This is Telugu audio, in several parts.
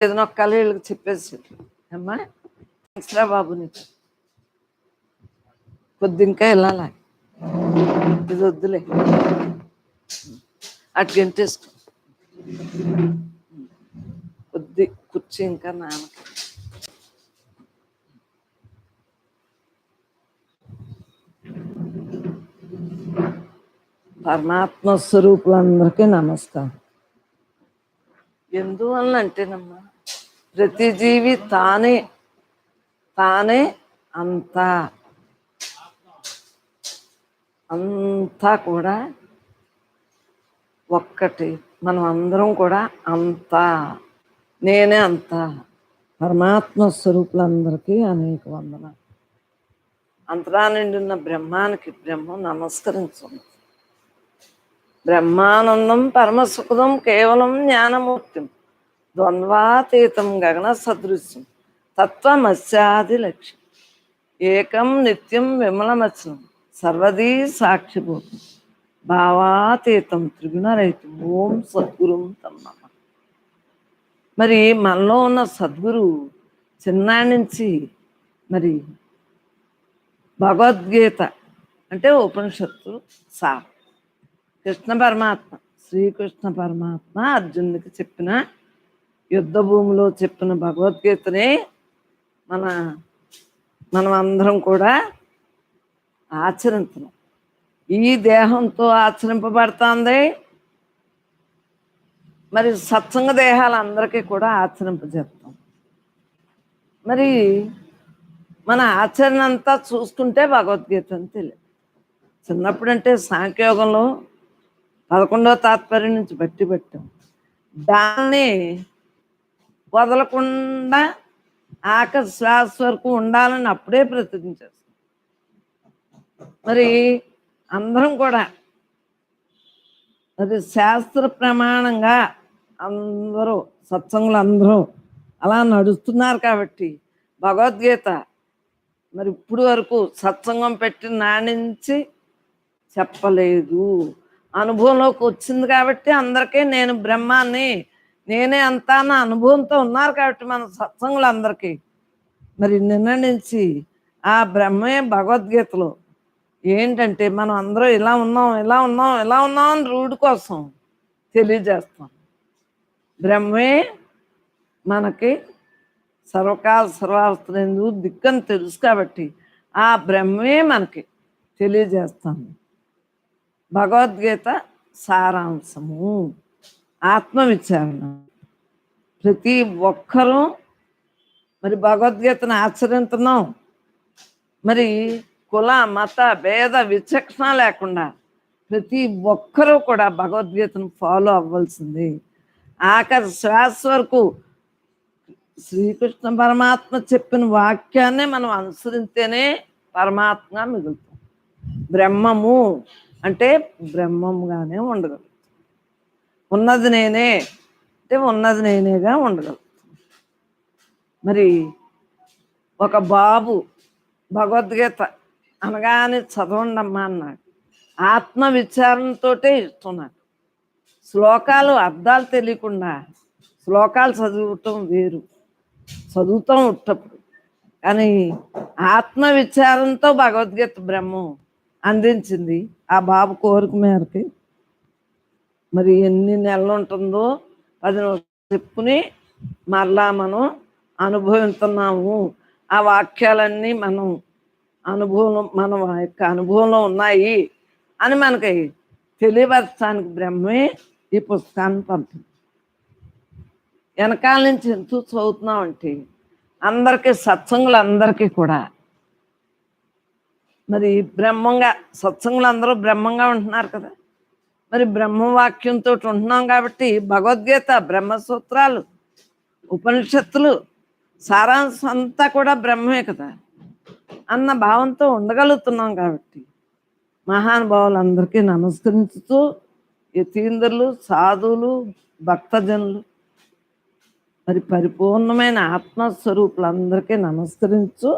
ఏదైనా ఒక్కళ్ళ వీళ్ళకి చెప్పేసి అమ్మా ఎక్స్ట్రా బాబు నీకు కొద్ది ఇంకా వెళ్ళాలి, ఇది వద్దులే అటు గంటేసుకో కొద్ది కుర్చీ ఇంకా నాన్న. పరమాత్మ స్వరూపులందరికీ నమస్కారం. ఎందువల్ల అంటేనమ్మా ప్రతి జీవి తానే తానే అంతా అంతా కూడా ఒక్కటి. మనం అందరం కూడా అంతా, నేనే అంతా. పరమాత్మ స్వరూపులందరికీ అనేక వందన. అంతరా నిండున్న బ్రహ్మానికి బ్రహ్మం నమస్కరించండి. బ్రహ్మానందం పరమసుఖదం కేవలం జ్ఞానమూర్తిం ద్వంద్వాతీతం గగన సదృశ్యం తత్వమస్యాది లక్ష్యం ఏకం నిత్యం విమలమచనం సర్వదీ సాక్షిభూతం భావాతీతం త్రిగుణరహితం ఓం సద్గురుం తమ్మ. మరి మనలో ఉన్న సద్గురు చిన్నాడి నుంచి మరి భగవద్గీత అంటే ఉపనిషత్తు సార్ కృష్ణ పరమాత్మ, శ్రీకృష్ణ పరమాత్మ అర్జునుడికి చెప్పిన యుద్ధ భూమిలో చెప్పిన భగవద్గీతనే మనం అందరం కూడా ఆచరించడం. ఈ దేహంతో ఆచరింపబడుతుంది. మరి సత్సంగ దేహాలు అందరికీ కూడా ఆచరింపజేస్తాం. మరి మన ఆచరణ అంతా చూసుకుంటే భగవద్గీత అని తెలియదు. చిన్నప్పుడంటే సాంఖ్యయోగంలో 11వ తాత్పర్యం నుంచి బట్టి పెట్టాం. దాన్ని వదలకుండా ఆఖరి శ్వాస వరకు ఉండాలని అప్పుడే ప్రతిజ్ఞ చేస్తాం. మరి అందరం కూడా అది శాస్త్ర ప్రమాణంగా అందరూ సత్సంగులు అందరూ అలా నడుస్తున్నారు కాబట్టి భగవద్గీత మరి ఇప్పుడు వరకు సత్సంగం పెట్టి నాణించి చెప్పలేదు. అనుభవంలోకి వచ్చింది కాబట్టి అందరికీ నేను బ్రహ్మాన్ని, నేనే అంతా నా అనుభవంతో ఉన్నారు కాబట్టి మన సత్సంగులు అందరికీ మరి నిన్న నుంచి ఆ బ్రహ్మే భగవద్గీతలో ఏంటంటే మనం అందరూ ఇలా ఉన్నాం ఇలా ఉన్నాం ఇలా ఉన్నాం అని రూఢి కోసం తెలియజేస్తాం. బ్రహ్మే మనకి సర్వకాల సర్వావస్థలందు దిక్కని తెలుసు కాబట్టి ఆ బ్రహ్మే మనకి తెలియజేస్తాను. భగవద్గీత సారాంశము ఆత్మవిచారణ. ప్రతి ఒక్కరూ మరి భగవద్గీతను ఆచరిస్తున్నాం. మరి కుల మత భేద విచక్షణ లేకుండా ప్రతి ఒక్కరూ కూడా భగవద్గీతను ఫాలో అవ్వాల్సింది. ఆఖరి శ్వాస వరకు శ్రీకృష్ణ పరమాత్మ చెప్పిన వాక్యాన్ని మనం అనుసరిస్తేనే పరమాత్మ మిగులుతాం. బ్రహ్మము అంటే బ్రహ్మముగానే ఉండగలుగుతాం. ఉన్నది నేనే అంటే ఉన్నది నేనేగా ఉండగలుగుతాం. మరి ఒక బాబు భగవద్గీత అనగానే చదవండమ్మా అన్నాడు. ఆత్మ విచారణతోటే ఇష్టం నాకు. శ్లోకాలు అర్థాలు తెలియకుండా శ్లోకాలు చదువుతాం వేరు, చదువుతాం ఉట్టప్పుడు. కానీ ఆత్మ విచారంతో భగవద్గీత బ్రహ్మం అందించింది ఆ బాబు కోరిక మేరకి. మరి ఎన్ని నెలలు ఉంటుందో 10 చెప్పుకుని మరలా మనం అనుభవిస్తున్నాము. ఆ వాక్యాలన్నీ మనం మన యొక్క అనుభవంలో ఉన్నాయి అని మనకి తెలియపరచడానికి బ్రహ్మే ఈ పుస్తకాన్ని పంపింది. వెనకాల నుంచి ఎందుకు చదువుతున్నామంటే అందరికీ సత్సంగులు అందరికీ కూడా మరి బ్రహ్మంగా సత్సంగులు అందరూ బ్రహ్మంగా ఉంటున్నారు కదా. మరి బ్రహ్మవాక్యంతో ఉంటున్నాం కాబట్టి భగవద్గీత బ్రహ్మసూత్రాలు ఉపనిషత్తులు సారాంశం అంతా కూడా బ్రహ్మే కదా అన్న భావంతో ఉండగలుగుతున్నాం కాబట్టి మహానుభావులందరికీ నమస్కరించుతూ యతీంద్రులు సాధువులు భక్తజనులు మరి పరిపూర్ణమైన ఆత్మస్వరూపులందరికీ నమస్కరించు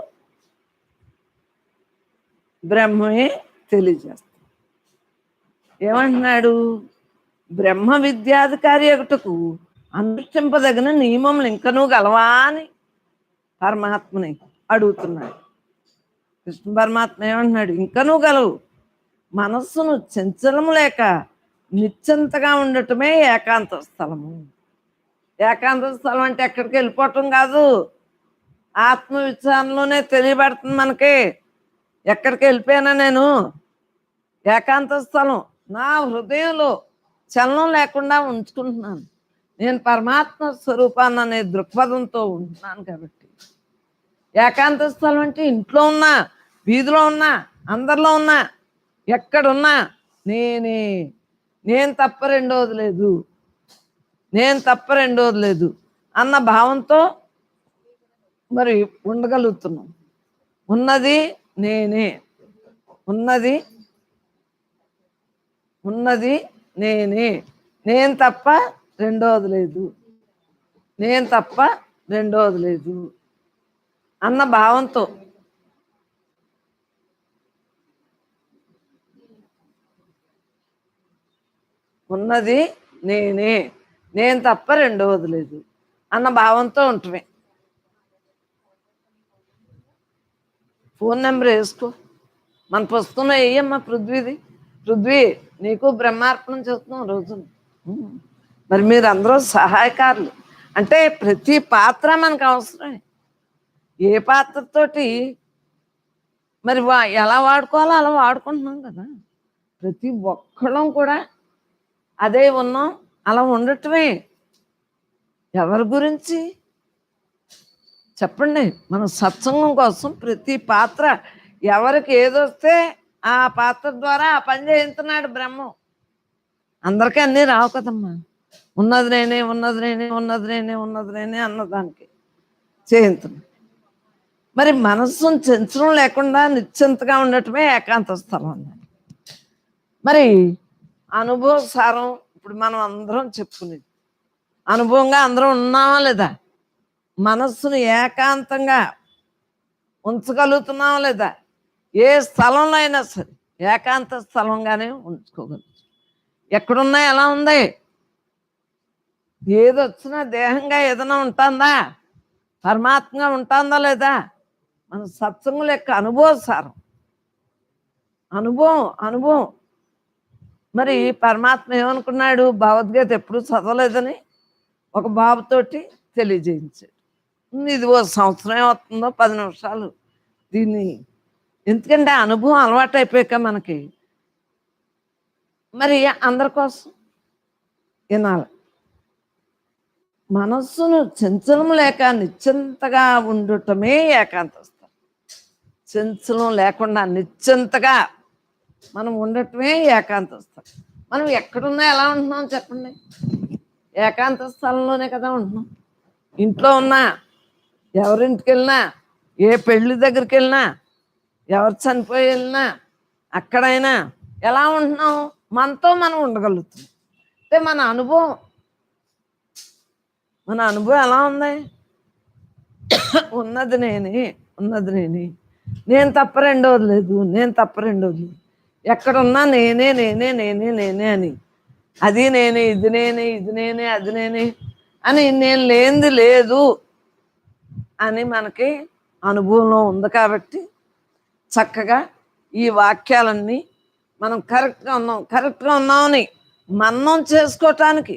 బ్రహ్మమే తెలియజేస్తాం. ఏమంటున్నాడు? బ్రహ్మ విద్యాధికారి ఒకటకు అనుష్ఠింపదగిన నియమములు ఇంకనూ గలవా అని పరమాత్మని అడుగుతున్నాడు. కృష్ణ పరమాత్మ ఏమంటున్నాడు? ఇంకనూ గలవు. మనస్సును చంచలము లేక నిశ్చింతగా ఉండటమే ఏకాంత స్థలము. ఏకాంత స్థలం అంటే ఎక్కడికి వెళ్ళిపోవటం కాదు, ఆత్మవిచారంలోనే తెలియబడుతుంది మనకి. ఎక్కడికి వెళ్ళిపోయినా నేను ఏకాంత స్థలం నా హృదయంలో చలనం లేకుండా ఉంచుకుంటున్నాను. నేను పరమాత్మ స్వరూపాన్ని అనే దృక్పథంతో ఉంటున్నాను. కాబట్టి ఏకాంత స్థలం అంటే ఇంట్లో ఉన్నా, వీధిలో ఉన్నా, అందరిలో ఉన్నా, ఎక్కడున్నా నేనే, నేను తప్ప రెండోది లేదు, నేను తప్ప రెండోది లేదు అన్న భావంతో మరి ఉండగలుగుతున్నాం. ఉన్నది నేనే, ఉన్నది ఉన్నది నేనే, నేను తప్ప రెండోది లేదు, నేను తప్ప రెండోది లేదు అన్న భావంతో ఉన్నది నేనే, నేను తప్ప రెండవది లేదు అన్న భావంతో ఉంటమే. ఫోన్ నెంబర్ వేసుకో, మన పుస్తకంలో వేయమ్మా పృథ్వీది. పృథ్వీ, నీకు బ్రహ్మార్పణం చేస్తున్నాం రోజున. మరి మీరు అందరూ సహాయకారులు అంటే ప్రతి పాత్ర మనకు అవసరమే. ఏ పాత్రతోటి మరి ఎలా వాడుకోవాలో అలా వాడుకుంటున్నాం కదా. ప్రతి ఒక్కళ్ళం కూడా అదే ఉన్నాం, అలా ఉండటమే. ఎవరి గురించి చెప్పండి? మన సత్సంగం కోసం ప్రతి పాత్ర ఎవరికి ఏదొస్తే ఆ పాత్ర ద్వారా ఆ పని చేయించున్నాడు బ్రహ్మం. అందరికీ అన్నీ రావు కదమ్మా. ఉన్నది నేనే, ఉన్నది నేనే, ఉన్నది నేనే, ఉన్నది నేనే అన్నదానికి చేయించున్నాడు. మరి మనస్సును చంచలం లేకుండా నిశ్చింతగా ఉండటమే ఏకాంత స్థలం అన్నాడు. మరి అనుభవ సారం ఇప్పుడు మనం అందరం చెప్పుకునేది అనుభవంగా అందరం ఉన్నామా లేదా? మనస్సును ఏకాంతంగా ఉంచగలుగుతున్నామా లేదా? ఏ స్థలంలో అయినా సరే ఏకాంత స్థలంగానే ఉంచుకోగలుగుతాం. ఎక్కడున్నా ఎలా ఉంది? ఏదొచ్చినా దేహంగా ఏదైనా ఉంటుందా? పరమాత్మగా ఉంటుందా లేదా? మన సత్సంగుల యొక్క అనుభవ సారం, అనుభవం అనుభవం. మరి పరమాత్మ ఏమనుకున్నాడు? భగవద్గీత ఎప్పుడు చదవలేదని ఒక బాబుతోటి తెలియజేయించాడు. ఇది ఓ సంవత్సరం అవుతుందో 10 నిమిషాలు దీన్ని, ఎందుకంటే అనుభవం అలవాటు అయిపోయాక మనకి మరి అందరి కోసం వినాలి. మనస్సును చంచలం లేక నిశ్చింతగా ఉండటమే ఏకాంత స్థలం. చంచలం లేకుండా నిశ్చింతగా మనం ఉండటమే ఏకాంత స్థలం. మనం ఎక్కడున్నా ఎలా ఉంటున్నాం చెప్పండి? ఏకాంత స్థలంలోనే కదా ఉంటున్నాం. ఇంట్లో ఉన్నా, ఎవరింటికి వెళ్ళినా, ఏ పెళ్ళి దగ్గరికి వెళ్ళినా, ఎవరు చనిపోయి వెళ్ళినా, అక్కడైనా ఎలా ఉంటున్నాం? మనతో మనం ఉండగలుగుతున్నాం. అంటే మన అనుభవం ఎలా ఉంది? ఉన్నది నేనే, ఉన్నది నేనే, నేను తప్ప రెండోది లేదు, నేను తప్ప రెండోది లేదు. ఎక్కడున్నా నేనే నేనే నేనే నేనే అని, అది నేనే, ఇది నేనే, ఇది నేనే, అది నేనే అని, నేను లేనిది లేదు అని మనకి అనుభవంలో ఉంది. కాబట్టి చక్కగా ఈ వాక్యాలన్నీ మనం కరెక్ట్గా ఉన్నామని మన్నం చేసుకోవటానికి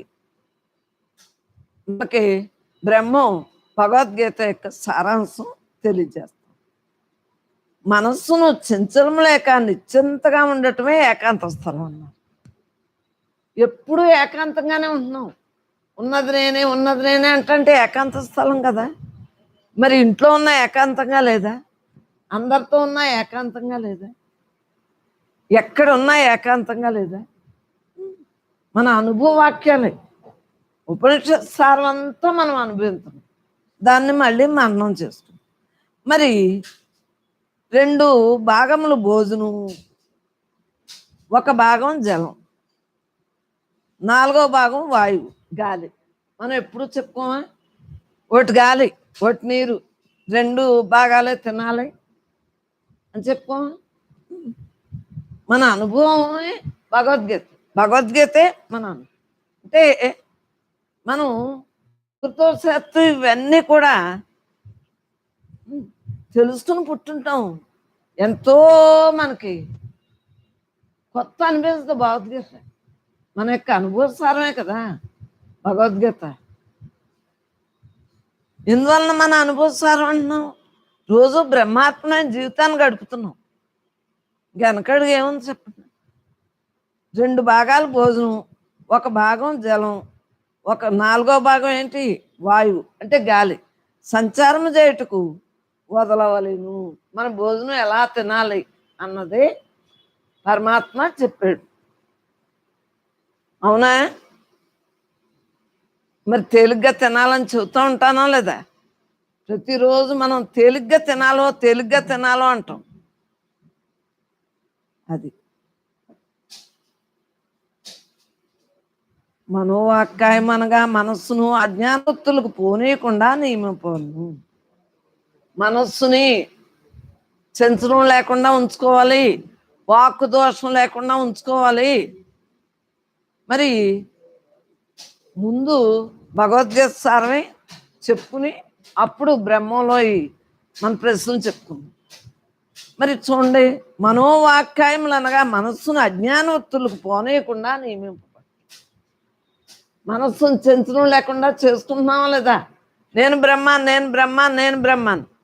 మనకి బ్రహ్మం భగవద్గీత యొక్క సారాంశం తెలియజేస్తాం. మనస్సును చంచలం లేక నిశ్చింతగా ఉండటమే ఏకాంత స్థలం అన్నారు. ఎప్పుడూ ఏకాంతంగానే ఉంటున్నాం. ఉన్నది నేనే, ఉన్నది నేనే అంటే ఏకాంత స్థలం కదా. మరి ఇంట్లో ఉన్న ఏకాంతంగా లేదా? అందరితో ఉన్నా ఏకాంతంగా లేదా? ఎక్కడ ఉన్నా ఏకాంతంగా లేదా? మన అనుభవ వాక్యాలే, ఉపనిషత్ సారం అంతా మనం అనుభవిస్తాం, దాన్ని మళ్ళీ మననం చేస్తాం. మరి 2 భాగములు భోజనం, ఒక భాగం జలం, 4వ భాగం వాయువు గాలి. మనం ఎప్పుడు చెప్పుకోమా? ఒకటి గాలి, ఒకటి నీరు, 2 భాగాలే తినాలి అని చెప్పుకోమా? మన అనుభవమే భగవద్గీతే మన అంటే మనం కృతవశాత్తు ఇవన్నీ కూడా తెలుసుకుని పుట్టుంటాం. ఎంతో మనకి కొత్త అనిపిస్తుంది భగవద్గీత. మన యొక్క అనుభవసారమే కదా భగవద్గీత. ఎందువలన మన అనుభవసారం అంటున్నాం? రోజు బ్రహ్మాత్మైన జీవితాన్ని గడుపుతున్నాం. వెనకడుగు ఏముంది చెప్పండి? 2 భాగాలు భోజనం, ఒక భాగం జలం, ఒక 4వ భాగం ఏంటి? వాయువు అంటే గాలి. సంచారం చేయుటకు వదలవలేను. మన భోజనం ఎలా తినాలి అన్నది పరమాత్మ చెప్పాడు. అవునా? మరి తేలిగ్గా తినాలని చెబుతూ ఉంటానో లేదా? ప్రతిరోజు మనం తేలిగ్గా తినాలో అంటాం. అది మనోవాక్కాయమనగా మనస్సును అజ్ఞానోక్తులకు పోనీయకుండా నియమిపోను. మనస్సుని చంచలం లేకుండా ఉంచుకోవాలి, వాక్కు దోషం లేకుండా ఉంచుకోవాలి. మరి ముందు భగవద్గీత సారమే చెప్పుకుని అప్పుడు బ్రహ్మంలో మన ప్రశ్నలు చెప్పుకుందాం. మరి చూడండి, మనోవాక్కాయములు అనగా మనస్సును అజ్ఞానోక్తులకు పోనీయకుండా నియమింప. మనస్సును చంచలం లేకుండా చేసుకుంటున్నావా లేదా? నేను బ్రహ్మాన్ని,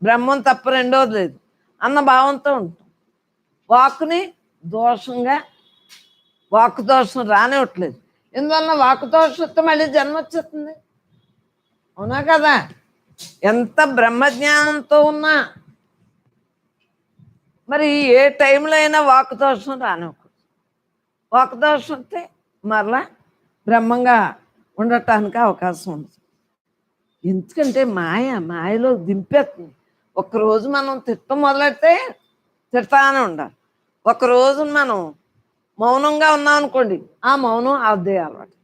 బ్రహ్మం తప్ప రెండోది లేదు అన్న భావంతో ఉంటాం. వాక్కుని దోషంగా, వాక్కు దోషం రానివ్వట్లేదు. ఎందువలన వాక్కు దోషం వస్తే మళ్ళీ జన్మ వచ్చేస్తుంది. అవునా కదా? ఎంత బ్రహ్మజ్ఞానంతో ఉన్నా మరి ఏ టైంలో అయినా వాక్కు దోషం రానివ్వకూడదు. వాక్కు దోషం వస్తే మరలా బ్రహ్మంగా ఉండటానికి అవకాశం ఉంది. ఎందుకంటే మాయలో దింపేస్తుంది. ఒక్కరోజు మనం తిట్టం మొదలెడితే తిడతానే ఉండాలి. ఒకరోజు మనం మౌనంగా ఉన్నాం అనుకోండి, ఆ మౌనం అదే అలవాటు.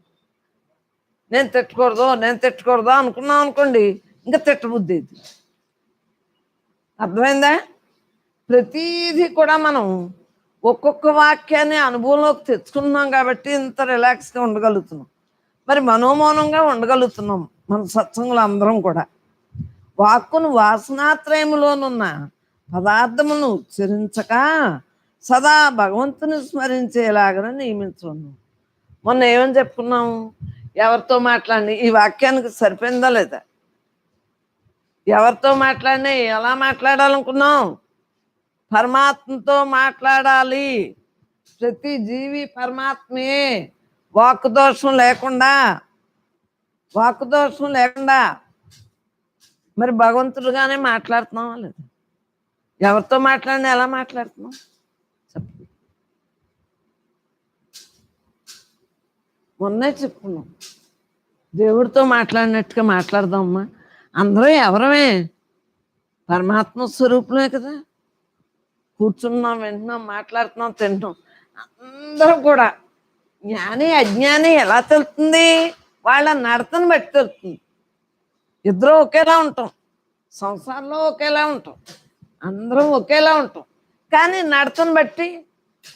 నేను తిట్టకూడదు అనుకున్నాం అనుకోండి, ఇంకా తిట్టబుద్ధి. అర్థమైందా? ప్రతీది కూడా మనం ఒక్కొక్క వాక్యాన్ని అనుభవంలోకి తెచ్చుకున్నాం కాబట్టి ఇంత రిలాక్స్గా ఉండగలుగుతున్నాం. మరి మనోమౌనంగా ఉండగలుగుతున్నాం మన సత్సంగులు అందరం కూడా. వాక్కును వాసనాత్రయములోనున్న పదార్థములను ఉచ్చరించక సదా భగవంతుని స్మరించేలాగా నియమించున్నాం. మొన్న ఏమని చెప్పుకున్నాము? ఎవరితో మాట్లాడి ఈ వాక్యానికి సరిపోయిందా లేదా? ఎవరితో మాట్లాడినా ఎలా మాట్లాడాలనుకున్నాం? పరమాత్మతో మాట్లాడాలి. ప్రతి జీవి పరమాత్మే. వాక్కు దోషం లేకుండా మరి భగవంతుడుగానే మాట్లాడుతున్నావా లేదా? ఎవరితో మాట్లాడినా ఎలా మాట్లాడుతున్నాం చెప్పండి. మొన్నే చెప్పుకున్నాం, దేవుడితో మాట్లాడినట్టుగా మాట్లాడదామమ్మా. అందరం ఎవరమే? పరమాత్మ స్వరూపులే కదా. కూర్చున్నాం, వింటున్నాం, మాట్లాడుతున్నాం, తింటున్నాం. అందరం కూడా జ్ఞాని అజ్ఞాని ఎలా తెలుస్తుంది? వాళ్ళ నడతను బట్టి తెలుస్తుంది. ఇద్దరు ఒకేలా ఉంటాం, సంసారంలో ఒకేలా ఉంటాం, అందరం ఒకేలా ఉంటాం. కానీ నడతను బట్టి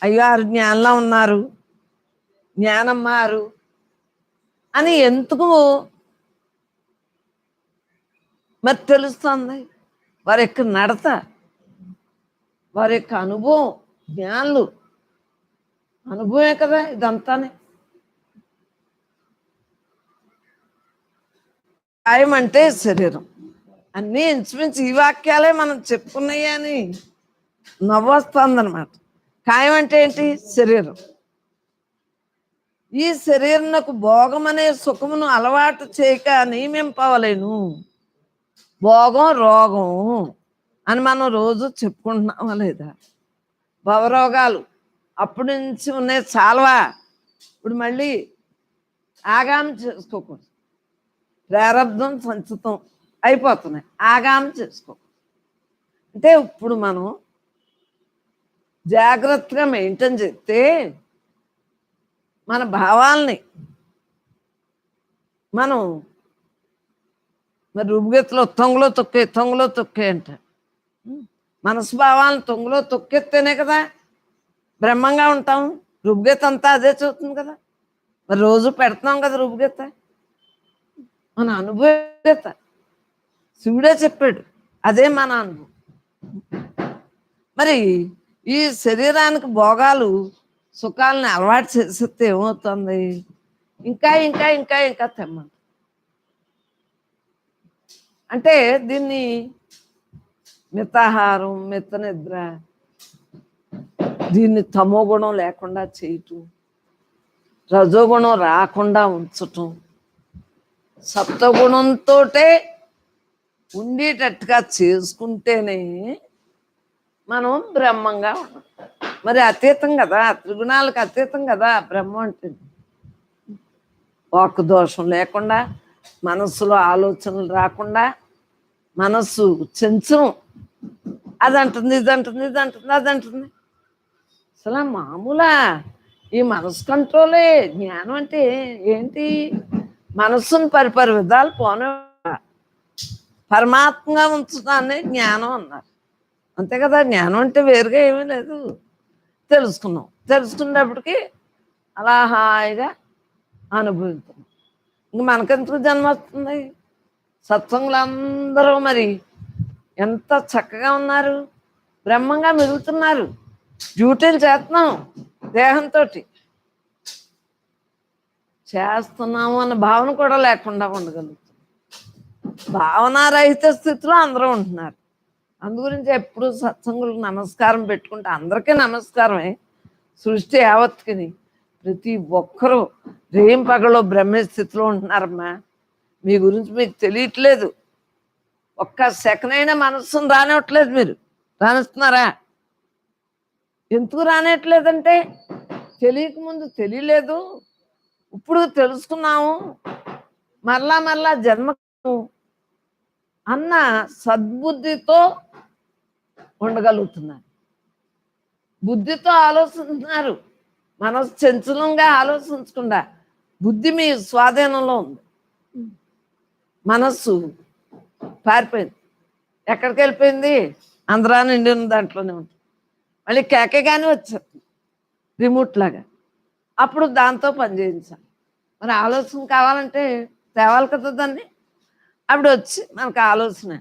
అయ్యో వారు జ్ఞానంలో ఉన్నారు, జ్ఞానం మారు అని ఎందుకు మరి తెలుస్తుంది? వారి యొక్క నడత, వారి యొక్క అనుభవం, జ్ఞానులు అనుభవమే కదా ఇదంతానే. కాయం అంటే శరీరం. అన్నీ ఇంచుమించు ఈ వాక్యాలే మనం చెప్పుకున్నాయి అని నవ్వొస్తుంది అనమాట. కాయం అంటే ఏంటి? శరీరం. ఈ శరీరంకు భోగం అనే సుఖమును అలవాటు చేయక నియమింపవలేను. భోగం రోగం అని మనం రోజు చెప్పుకుంటున్నామా లేదా? భవరోగాలు అప్పటి నుంచి ఉన్నాయి చాలవా? ఇప్పుడు మళ్ళీ ఆగామి చేసుకోకూడదు. ప్రారంధం సంచితం అయిపోతున్నాయి, ఆగామి చేసుకో. అంటే ఇప్పుడు మనం జాగ్రత్తగా మెయింటైన్ చేస్తే మన భావాల్ని మనం మరి రుబ్బుగెత్తలో తొంగలో తొక్కే అంట. మనసు భావాలను తొంగలో తొక్కెత్తేనే కదా బ్రహ్మంగా ఉంటాం. రుబ్బుగెత్త అంతా అదే చూస్తుంది కదా. మరి రోజు పెడుతున్నాం కదా రుబ్బుగెత్త. మన అనుభవత. శివుడే చెప్పాడు, అదే మన అనుభవం. మరి ఈ శరీరానికి భోగాలు సుఖాలను అలవాటు చేసేస్తే ఏమవుతుంది? ఇంకా ఇంకా ఇంకా ఇంకా తెమ్మంట. అంటే దీన్ని మితాహారం, మిత నిద్ర, దీన్ని తమో గుణం లేకుండా చేయటం, రజోగుణం రాకుండా ఉంచటం, సత్వగుణంతో ఉండేటట్టుగా చేసుకుంటేనే మనం బ్రహ్మంగా ఉన్నాం. మరి అతీతం కదా, త్రిగుణాలకు అతీతం కదా బ్రహ్మం అంటే. వాక్కు దోషం లేకుండా, మనస్సులో ఆలోచనలు రాకుండా, మనస్సు చెంచం అదంటుంది, ఇదంటుంది, ఇదంటుంది, అదంటుంది. అసలు మామూలా ఈ మనసు కంట్రోలే జ్ఞానం అంటే ఏంటి? మనస్సును పరిపరి విధాలు పోనే పరమాత్మగా ఉంచుతానే జ్ఞానం అన్నారు. అంతే కదా, జ్ఞానం అంటే వేరుగా ఏమీ లేదు. తెలుసుకున్నాం, తెలుసుకున్నప్పటికీ అలా హాయిగా అనుభవిస్తున్నాం. ఇంక మనకెందుకు జన్మ వస్తుంది? సత్సంగులు అందరూ మరి ఎంత చక్కగా ఉన్నారు, బ్రహ్మంగా మిగులుతున్నారు. డ్యూటీలు చేస్తున్నాం, దేహంతో చేస్తున్నాము అన్న భావన కూడా లేకుండా ఉండగలుగుతాం. భావనారహిత స్థితిలో అందరూ ఉంటున్నారు. అందుగురించి ఎప్పుడు సత్సంగులకు నమస్కారం పెట్టుకుంటే అందరికీ నమస్కారమే. సృష్టి యావత్తుకి ప్రతి ఒక్కరూ రేం పగలో బ్రహ్మస్థితిలో ఉంటున్నారమ్మా. మీ గురించి మీకు తెలియట్లేదు. ఒక్క సెకండ్ అయినా మనస్సును రానివ్వట్లేదు. మీరు రానిస్తున్నారా? ఎందుకు రానివ్వట్లేదంటే తెలియక ముందు తెలియలేదు, ఇప్పుడు తెలుసుకున్నాము, మరలా మరలా జన్మకు అన్న సద్బుద్ధితో ఉండగలుగుతున్నారు. బుద్ధితో ఆలోచిస్తున్నారు, మనసు చంచలంగా ఆలోచించకుండా. బుద్ధి మీ స్వాధీనంలో ఉంది. మనస్సు పారిపోయింది, ఎక్కడికి వెళ్ళిపోయింది? అందరా నిండి ఉన్న దాంట్లోనే ఉంటుంది. మళ్ళీ కేకగానే వచ్చేస్తుంది రిమోట్ లాగా. అప్పుడు దాంతో పని చేయించాలి. మరి ఆలోచన కావాలంటే తేవాలి కదా దాన్ని. అప్పుడు వచ్చి మనకు ఆలోచన,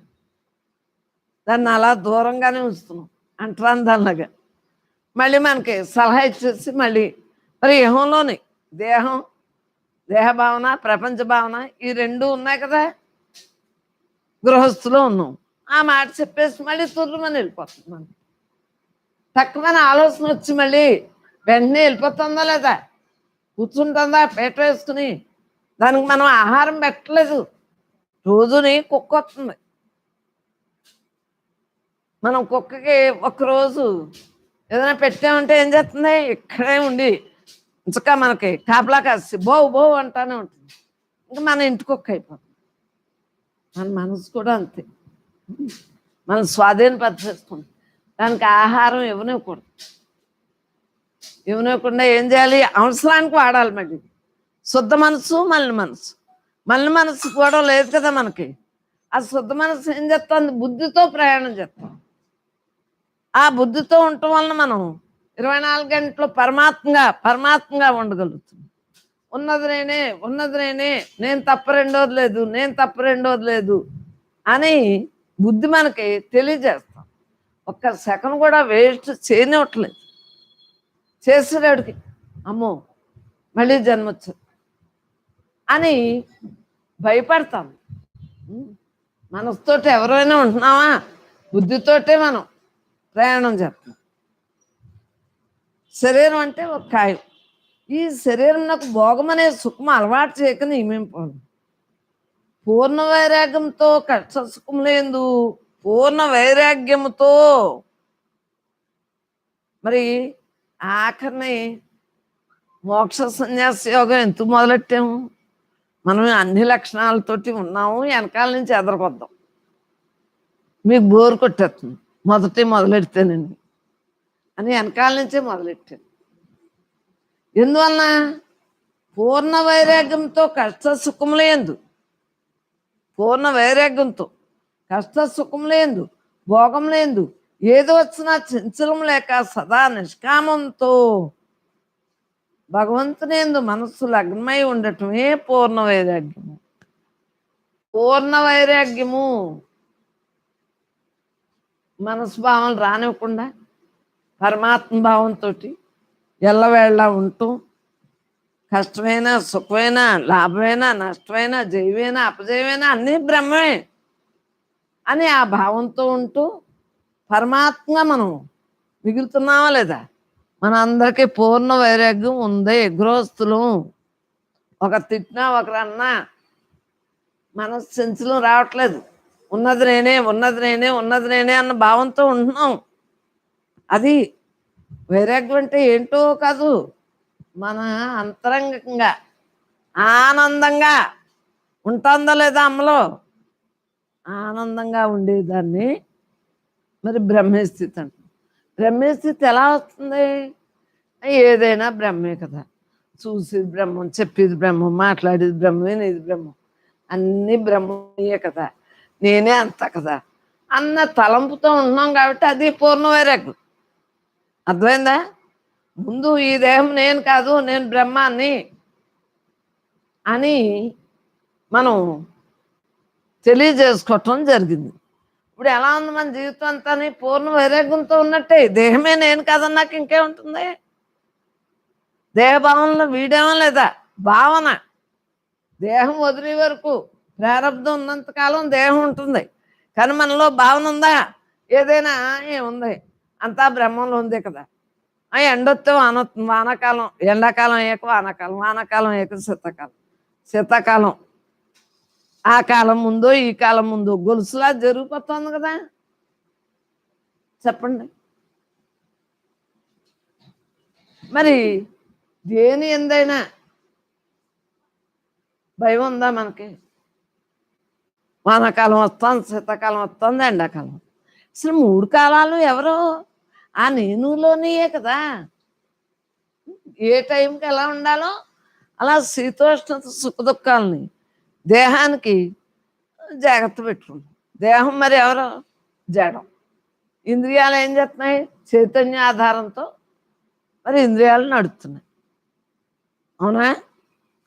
దాన్ని అలా దూరంగానే ఉంచుతున్నాం అంటరాని దానిలాగా. మళ్ళీ మనకి సలహా ఇచ్చేసి మళ్ళీ మరి ఇహంలోని దేహం, దేహ భావన, ప్రపంచ భావన, ఈ రెండు ఉన్నాయి కదా. గృహస్థులో ఉన్నాం, ఆ మాట చెప్పేసి మళ్ళీ తుర్రుమని వెళ్ళిపోతుంది. మనం తక్కువని ఆలోచన వచ్చి మళ్ళీ వెంటనే వెళ్ళిపోతుందా లేదా? కూర్చుంటుందా పీట వేసుకుని? దానికి మనం ఆహారం పెట్టలేదు. రోజుని కుక్క వస్తుంది, మనం కుక్కకి ఒక్కరోజు ఏదైనా పెట్టామంటే ఏం చేస్తుంది? ఇక్కడే ఉండి ఇంచక మనకి కాపలా కాసి బో బో అంటానే ఉంటుంది. ఇంకా మన ఇంటి కుక్క అయిపోతుంది. మన మనసు కూడా అంతే, మనం స్వాధీనపరిచేసుకుంటాం. దానికి ఆహారం ఇవ్వనివ్వకూడదు. ఇవ్వనివ్వకుండా ఏం చేయాలి? అవసరానికి వాడాలి. మళ్ళీ శుద్ధ మనసు, మలిన మనసు. మలిన మనసు కూడా లేదు కదా మనకి. ఆ శుద్ధ మనసు ఏం చేస్తుంది? బుద్ధితో ప్రయాణం చేస్తాం. ఆ బుద్ధితో ఉండటం వలన మనం 24 గంటలు పరమాత్మగా ఉండగలుగుతాం. ఉన్నది నేనే, ఉన్నది నేనే, నేను తప్ప రెండోది లేదు, నేను తప్ప రెండోది లేదు అని బుద్ధి మనకి తెలియజేస్తాం. ఒక్క సెకండ్ కూడా వేస్ట్ చేయనివ్వట్లేదు. చేసేవాడికి అమ్మో మళ్ళీ జన్మొచ్చు అని భయపడతాం. మనసుతోటి ఎవరైనా ఉంటున్నావా? బుద్ధితోటే మనం ప్రయాణం చేస్తాం. శరీరం అంటే ఒక కాయం. ఈ శరీరం నాకు భోగం అనే సుఖం అలవాటు చేయక నియమింపాలి. పూర్ణ వైరాగ్యంతో కష్ట సుఖం లేదు, పూర్ణ వైరాగ్యముతో. మరి ఆఖరిని మోక్ష సన్యాస యోగం ఎందుకు మొదలెట్టాము? మనం అన్ని లక్షణాలతోటి ఉన్నాము, వెనకాల నుంచి ఎదరకొద్దాం. మీకు బోరు కొట్టేస్తుంది మొదలెడితేనండి అని వెనకాల నుంచే మొదలెట్టాను. ఎందువలన? పూర్ణ వైరాగ్యంతో కష్ట సుఖములేందు, పూర్ణ వైరాగ్యంతో కష్ట సుఖములేందు, భోగం లేదు, ఏది వచ్చినా చంచలం లేక సదా నిష్కామంతో భగవంతునేందు మనస్సు లగ్నమై ఉండటమే పూర్ణ వైరాగ్యము. పూర్ణ వైరాగ్యము, మనసు భావం రానివ్వకుండా పరమాత్మ భావంతో ఎల్లవేళ ఉంటూ, కష్టమైనా సుఖమైనా లాభమైనా నష్టమైనా జయమైనా అపజయమైనా అన్నీ బ్రహ్మమే అని ఆ భావంతో ఉంటూ పరమాత్మగా మనం మిగులుతున్నామా లేదా? మన అందరికీ పూర్ణ వైరాగ్యం ఉంది. గృహస్థులు ఒకరు తిట్టినా ఒకరు అన్నా మనసు సెన్సులు రావట్లేదు. ఉన్నది నేనే ఉన్నది నేనే ఉన్నది నేనే అన్న భావంతో ఉంటున్నాం. అది వైరాగ్యం అంటే ఏంటో కాదు, మన అంతరంగంగా ఆనందంగా ఉంటుందో లేదా అమ్మలో ఆనందంగా ఉండేదాన్ని మరి బ్రహ్మస్థితి అంట. బ్రహ్మస్థితి ఎలా వస్తుంది? ఏదైనా బ్రహ్మే కదా, చూసేది బ్రహ్మం, చెప్పేది బ్రహ్మం, మాట్లాడేది బ్రహ్మమే, నేది బ్రహ్మం, అన్నీ బ్రహ్మయ్యే కదా, నేనే అంత కదా అన్న తలంపుతో ఉన్నాం. కాబట్టి అది పూర్ణ వైరాగ్యం. అర్థమైందా? ముందు ఈ దేహం నేను కాదు, నేను బ్రహ్మాన్ని అని మనం తెలియజేసుకోవటం జరిగింది. ఇప్పుడు ఎలా ఉంది మన జీవితం అంతా? పూర్ణ వైరాగ్యంతో ఉన్నట్టే. దేహమే నేను కాదన్నాక ఇంకేముంటుంది? దేహభావనలో వీడేమో లేదా భావన. దేహం వదిలే వరకు ప్రారంధం ఉన్నంతకాలం దేహం ఉంటుంది, కానీ మనలో భావన ఉందా? ఏదైనా ఏముంది, అంతా బ్రహ్మంలో ఉంది కదా. ఎండొస్తే వానాకాలం, ఎండాకాలం అయ్యాక వానాకాలం, వానాకాలం అయ్యాక శీతాకాలం, శీతాకాలం ఆ కాలం ముందో ఈ కాలం ముందో గొలుసులా జరిగిపోతుంది కదా. చెప్పండి. మరి దేని ఎందైనా భయం ఉందా మనకి? వానాకాలం వస్తుంది, శీతాకాలం వస్తుంది, ఎండాకాలం. అసలు 3 కాలాలు ఎవరో ఆ నేనులోనియే కదా. ఏ టైంకి ఎలా ఉండాలో అలా శీతోష్ణ సుఖ దుఃఖాలని దేహానికి జాగ్రత్త పెట్టుకుంటాం. దేహం మరి ఎవరు? జడం. ఇంద్రియాలు ఏం చేస్తున్నాయి? చైతన్య ఆధారంతో మరి ఇంద్రియాలు నడుస్తున్నాయి. అవునా?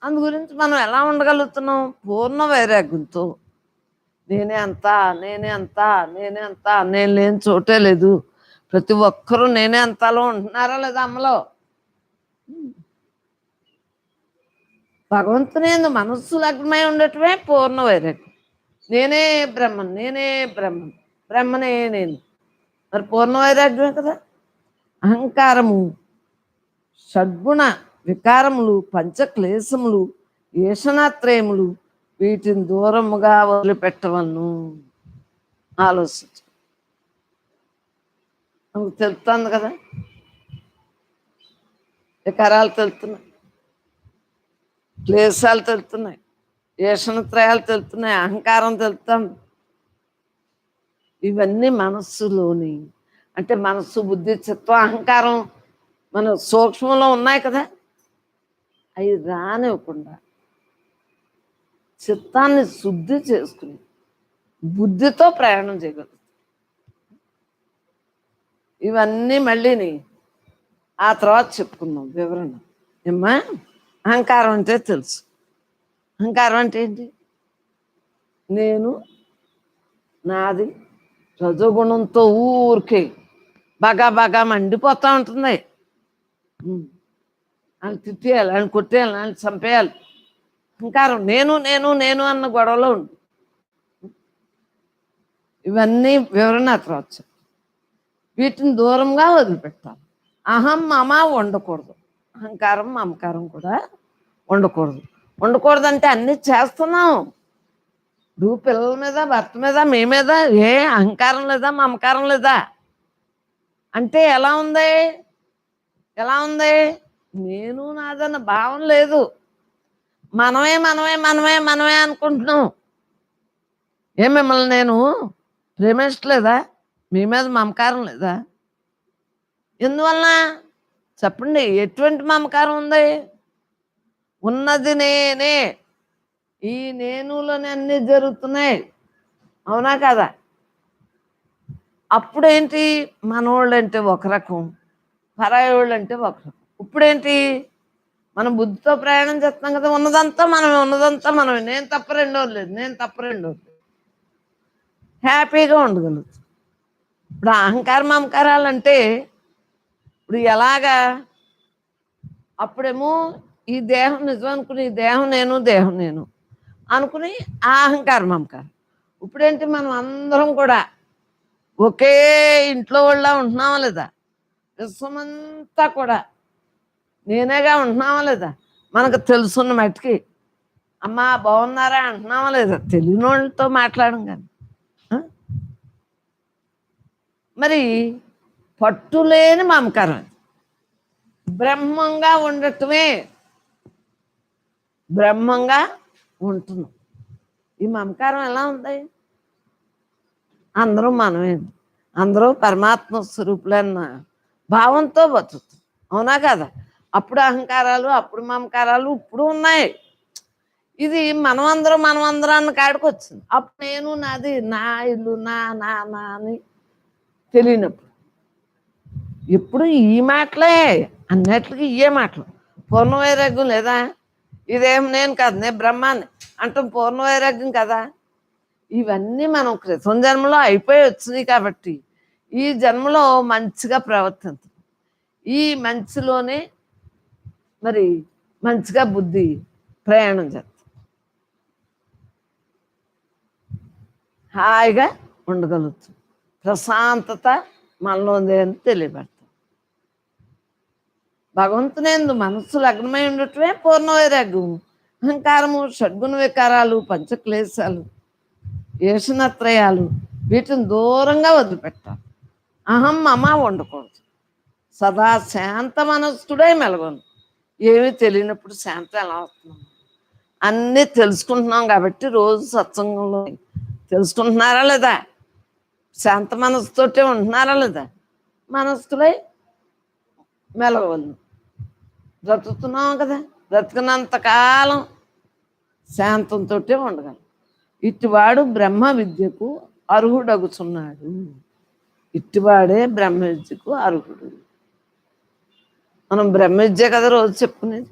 అందు గురించి మనం ఎలా ఉండగలుగుతున్నాం? పూర్ణ వైరాగ్యంతో. నేనే అంతా, నేనే అంతా, నేనే అంతా, నేను లేని చోటే లేదు. ప్రతి ఒక్కరూ నేనే అంతాలో ఉంటున్నారా లేదా అమ్మలో? భగవంతుని యందు మనస్సు లగ్నమై ఉండటమే పూర్ణ వైరాగ్యం. నేనే బ్రహ్మన్, నేనే బ్రహ్మన్, బ్రహ్మనే నేను. మరి పూర్ణ వైరాగ్యమే కదా. అహంకారము, షడ్గుణ వికారములు, పంచక్లేశములు, ఈషణాత్రయములు, వీటిని దూరముగా వదిలిపెట్టవలను. ఆలోచించు. మనకు తెలుస్తుంది కదా, వికారాలు తెలుస్తున్నాయి, క్లేశాలు తెలుస్తున్నాయి, ఈషణత్రయాలు తెలుస్తున్నాయి, అహంకారం తెలుస్తుంది. ఇవన్నీ మనస్సులోని, అంటే మనస్సు, బుద్ధి, చిత్తం, అహంకారం మన సూక్ష్మంలో ఉన్నాయి కదా. అవి రానివ్వకుండా చిత్తాన్ని శుద్ధి చేసుకుని బుద్ధితో ప్రయాణం చేయగలుగుతాం. ఇవన్నీ మళ్ళీని ఆ తర్వాత చెప్పుకుందాం వివరణ. ఏమ్మా? అహంకారం అంటే తెలుసు. అహంకారం అంటే ఏంటి? నేను, నాది, రజోగుణంతో ఊరికే బాగా బాగా మండిపోతూ ఉంటుంది. వాళ్ళు తిట్టేయాలి, వాళ్ళు కొట్టేయాలి, వాళ్ళు చంపేయాలి. అహంకారం నేను నేను నేను అన్న గొడవలో ఉంది. ఇవన్నీ వివరణ తర్వాత. వీటిని దూరంగా వదిలిపెట్టాలి. అహం మమ ఉండకూడదు. అహంకారం మమకారం కూడా ఉండకూడదు. ఉండకూడదంటే అన్నీ చేస్తున్నాం. నువ్వు పిల్లల మీద, భర్త మీద, మీ మీద ఏ అహంకారం లేదా, మమకారం లేదా? అంటే ఎలా ఉంది? ఎలా ఉంది? నేను నాదన్న భావం లేదు. మనమే మనమే మనమే మనమే అనుకుంటున్నాం. మిమ్మల్ని నేను ప్రేమించలేదా? మీ మీద మమకారం లేదా? ఎందువలన చెప్పండి? ఎటువంటి మమకారం ఉంది? ఉన్నది నేనే. ఈ నేనులోనే అన్నీ జరుగుతున్నాయి. అవునా కదా? అప్పుడేంటి? మనోళ్ళంటే ఒక రకం, పరాయోళ్ళంటే ఒక రకం. ఇప్పుడేంటి? మనం బుద్ధితో ప్రయాణం చేస్తున్నాం కదా, ఉన్నదంతా మనమే, ఉన్నదంతా మనమే, నేను తప్ప రెండోది లేదు, నేను తప్ప రెండోది లేదు. హ్యాపీగా ఉండగలుగుతాం. ఇప్పుడు అహంకారం మమకారాలు అంటే ఇప్పుడు ఎలాగా, అప్పుడేమో ఈ దేహం నిజం అనుకుని, ఈ దేహం నేను, దేహం నేను అనుకుని ఆ అహంకారం మమకారం. ఇప్పుడేంటి, మనం అందరం కూడా ఒకే ఇంట్లో వాళ్ళ ఉంటున్నామా లేదా, విశ్వమంతా కూడా నేనేగా ఉంటున్నామా లేదా, మనకు తెలుసున్న మట్టికి అమ్మా బాగున్నారా అంటున్నామా లేదా, తెలియని వాళ్ళతో మాట్లాడడం కానీ. మరి పట్టులేని మమకారం, బ్రహ్మంగా ఉండటమే, బ్రహ్మంగా ఉంటున్నాం. ఈ మమకారం ఎలా ఉంది, అందరూ మనమే, అందరూ పరమాత్మ స్వరూపులన్న భావంతో బతుకుతాం. అవునా కదా? అప్పుడు అహంకారాలు, అప్పుడు మమకారాలు ఇప్పుడు ఉన్నాయి. ఇది మనమందరం అన్న కాడికి వచ్చింది. అప్పుడు నేను, నాది, నా ఇల్లు, నా నా నా అని తెలియనప్పుడు ఇప్పుడు ఈ మాటలే, అన్నిటికీ ఇవే మాటలు. పూర్ణ వైరాగ్యం లేదా, ఇదేం నేను కాదు, నేను బ్రహ్మాన్ని అంటాం, పూర్ణ వైరాగ్యం కదా. ఇవన్నీ మనం క్రితం జన్మలో అయిపోయి వచ్చినాయి కాబట్టి ఈ జన్మలో మంచిగా ప్రవర్తించం, ఈ మంచిలోనే మరి మంచిగా బుద్ధి ప్రయాణం చేస్తాం, హాయిగా ఉండగలుగుతాం, ప్రశాంతత మనలో ఉంది అని తెలియబడతాం. భగవంతునేందు మనస్సు లగ్నమై ఉండటమే పూర్ణ వైరాగ్యం. అహంకారము, షడ్గుణ వికారాలు, పంచక్లేశాలు, ఏషణత్రయాలు, వీటిని దూరంగా వదిలిపెట్టాలి. అహం మమ ఉండకూడదు. సదా శాంత మనస్కుడై మెలగను. ఏమీ తెలియనప్పుడు శాంతం ఎలా వస్తున్నాం, అన్నీ తెలుసుకుంటున్నాం కాబట్టి రోజు సత్సంగంలో తెలుసుకుంటున్నారా లేదా, శాంత మనసుతోటే ఉంటున్నారా లేదా, మనస్కులై మెలగవలను. బ్రతుకుతున్నాం కదా, బ్రతికినంతకాలం శాంతంతో ఉండగలం. ఇటువాడు బ్రహ్మ విద్యకు అర్హుడగుచున్నాడు. ఇటువాడే బ్రహ్మ విద్యకు అర్హుడు. మనం బ్రహ్మ విద్య కదా రోజు చెప్పుకునేది,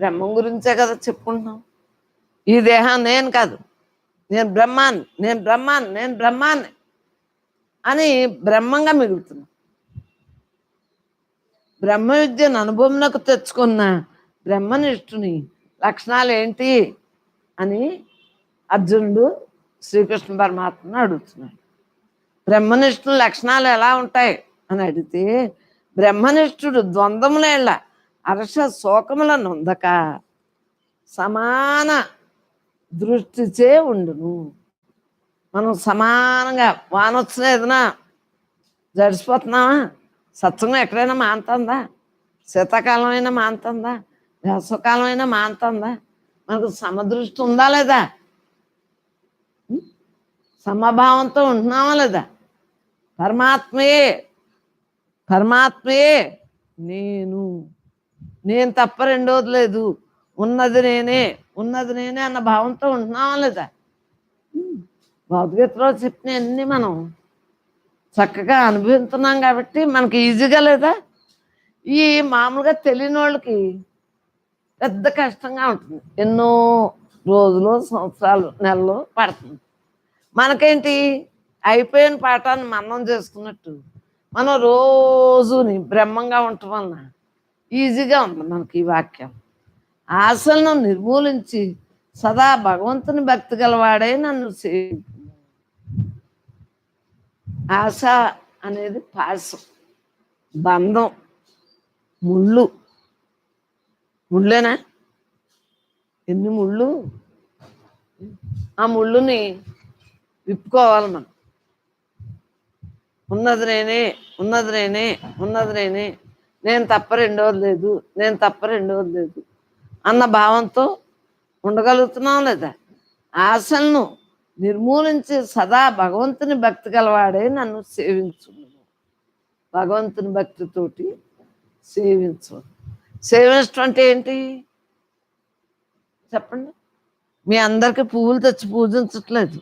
బ్రహ్మం గురించే కదా చెప్పుకుంటున్నాం. ఈ దేహం నేను కాదు, నేను బ్రహ్మాన్ని, నేను బ్రహ్మాన్ని, నేను బ్రహ్మాన్ని అని బ్రహ్మంగా మిగులుతున్నాం. బ్రహ్మ విద్యను అనుభవంలోకి తెచ్చుకున్న బ్రహ్మనిష్ఠుని లక్షణాలు ఏంటి అని అర్జునుడు శ్రీకృష్ణ పరమాత్మను అడుగుతున్నాడు. బ్రహ్మనిష్ఠుల లక్షణాలు ఎలా ఉంటాయి అని అడిగితే, బ్రహ్మనిష్ఠుడు ద్వంద్వములేళ్ళ హర్ష శోకముల నొందక సమాన దృష్టిచే ఉండును. మనం సమానంగా వానొచ్చిన ఏదైనా జడిసిపోతున్నామా, సత్సంగం ఎక్కడైనా మానుతుందా, శీతాకాలం అయినా మానుతుందా, వేసవకాలం అయినా మానుతుందా, మనకు సమదృష్టి ఉందా లేదా, సమభావంతో ఉంటున్నామా లేదా, పరమాత్మయే పరమాత్మయే నేను, నేను తప్ప రెండోది లేదు, ఉన్నది నేనే, ఉన్నది నేనే అన్న భావంతో ఉంటున్నామా లేదా. భగవద్గీతలో చెప్పిన అన్నీ మనం చక్కగా అనుభవిస్తున్నాం కాబట్టి మనకి ఈజీగా లేదా. ఈ మామూలుగా తెలియని వాళ్ళకి పెద్ద కష్టంగా ఉంటుంది, ఎన్నో రోజులు, సంవత్సరాలు, నెలలు పడుతుంది. మనకేంటి, అయిపోయిన పాఠాన్ని మనం చేసుకున్నట్టు మనం రోజుని బ్రహ్మంగా ఉండటం వలన ఈజీగా ఉంది మనకి ఈ వాక్యం. ఆశలను నిర్మూలించి సదా భగవంతుని భక్తి గలవాడే నన్ను సేవించు. ఆశ అనేది పాశం, బంధం, ముళ్ళు. ముళ్ళేనా, ఎన్ని ముళ్ళు, ఆ ముళ్ళుని విప్పుకోవాలి మనం. ఉన్నది నేనే, ఉన్నది నేనే, ఉన్నది నేనే, నేను తప్ప రెండోది లేదు, నేను తప్ప రెండోది లేదు అన్న భావంతో ఉండగలుగుతున్నాం లేదా. ఆశలను నిర్మూలించి సదా భగవంతుని భక్తి గలవాడే నన్ను సేవించు. భగవంతుని భక్తితోటి సేవించు. సేవించడం అంటే ఏంటి చెప్పండి. మీ అందరికీ పువ్వులు తెచ్చి పూజించట్లేదు,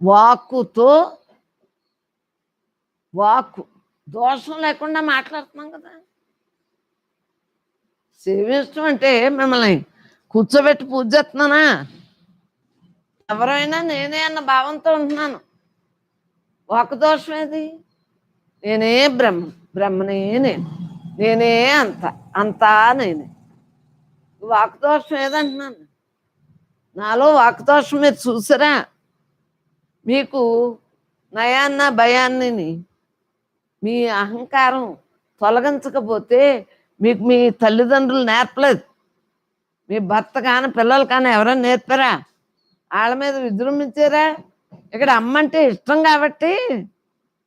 వాక్కుతో, వాక్కు దోషం లేకుండా మాట్లాడుతున్నాం కదా. సేవించడం అంటే మిమ్మల్ని కూర్చోబెట్టి పూజ చేస్తున్నానా? ఎవరైనా నేనే అన్న భావంతో ఉంటున్నాను. వాక్దోషం ఏది? నేనే బ్రహ్మ, బ్రహ్మనే నేను, నేనే అంత, అంతా నేనే. వాక్దోషం ఏదంటున్నాను? నాలో వాక్దోషం మీరు చూసారా? మీకు నయాన్న భయాన్ని మీ అహంకారం తొలగించకపోతే మీకు మీ తల్లిదండ్రులు నేర్పలేదు. మీ భర్త కానీ పిల్లలు కానీ ఎవరైనా నేర్పారా? వాళ్ళ మీద విజృంభించారా? ఇక్కడ అమ్మ అంటే ఇష్టం కాబట్టి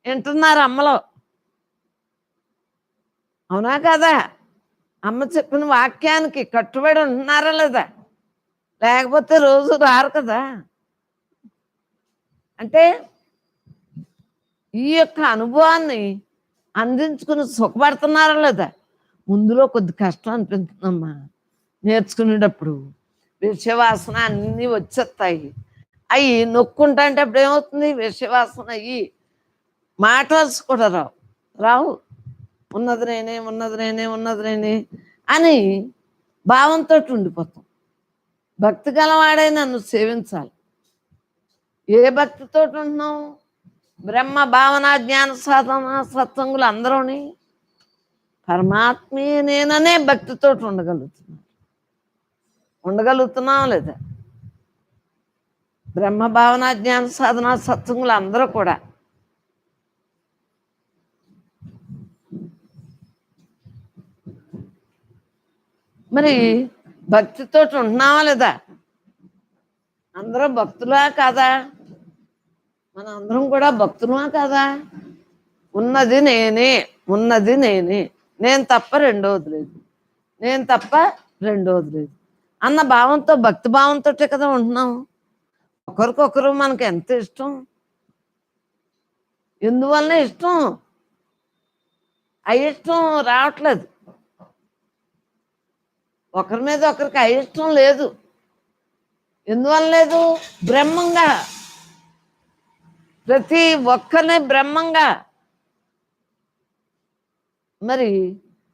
వింటున్నారు అమ్మలో. అవునా కదా? అమ్మ చెప్పిన వాక్యానికి కట్టుబడి ఉంటున్నారా లేదా? లేకపోతే రోజు రారు కదా. అంటే ఈ యొక్క అనుభవాన్ని అందించుకుని సుఖపడుతున్నారా లేదా? ముందులో కొద్ది కష్టం అనిపిస్తుందమ్మా నేర్చుకునేటప్పుడు. విషవాసన అన్నీ వచ్చేస్తాయి. అవి నొక్కుంటా అంటే అప్పుడు ఏమవుతుంది? విషవాసన అయ్యి మాటల్స్ కూడా రావు రావు ఉన్నది నేనే, ఉన్నది నేనే, ఉన్నది నేనే అని భావంతో ఉండిపోతాం. భక్తి గలవాడే నన్ను సేవించాలి. ఏ భక్తితో ఉంటున్నాం? బ్రహ్మ భావన జ్ఞాన సాధన సత్సంగులు అందరూని పరమాత్మే నేననే భక్తితో ఉండగలుగుతున్నాం లేదా? బ్రహ్మ భావన జ్ఞాన సాధన సత్సంగులు అందరూ కూడా మరి భక్తితో ఉంటున్నావా లేదా? అందరూ భక్తులా కాదా? మన అందరం కూడా భక్తులమా కాదా? ఉన్నది నేనే, ఉన్నది నేనే, నేను తప్ప రెండోది లేదు, నేను తప్ప రెండోది లేదు అన్న భావంతో, భక్తి భావంతో కదా ఉంటున్నాం. ఒకరికొకరు మనకు ఎంత ఇష్టం. ఎందువలన ఇష్టం? అయిష్టం రావట్లేదు. ఒకరి మీద ఒకరికి అయిష్టం లేదు. ఎందువల్ల లేదు? బ్రహ్మంగా, ప్రతి ఒక్కరిని బ్రహ్మంగా మరి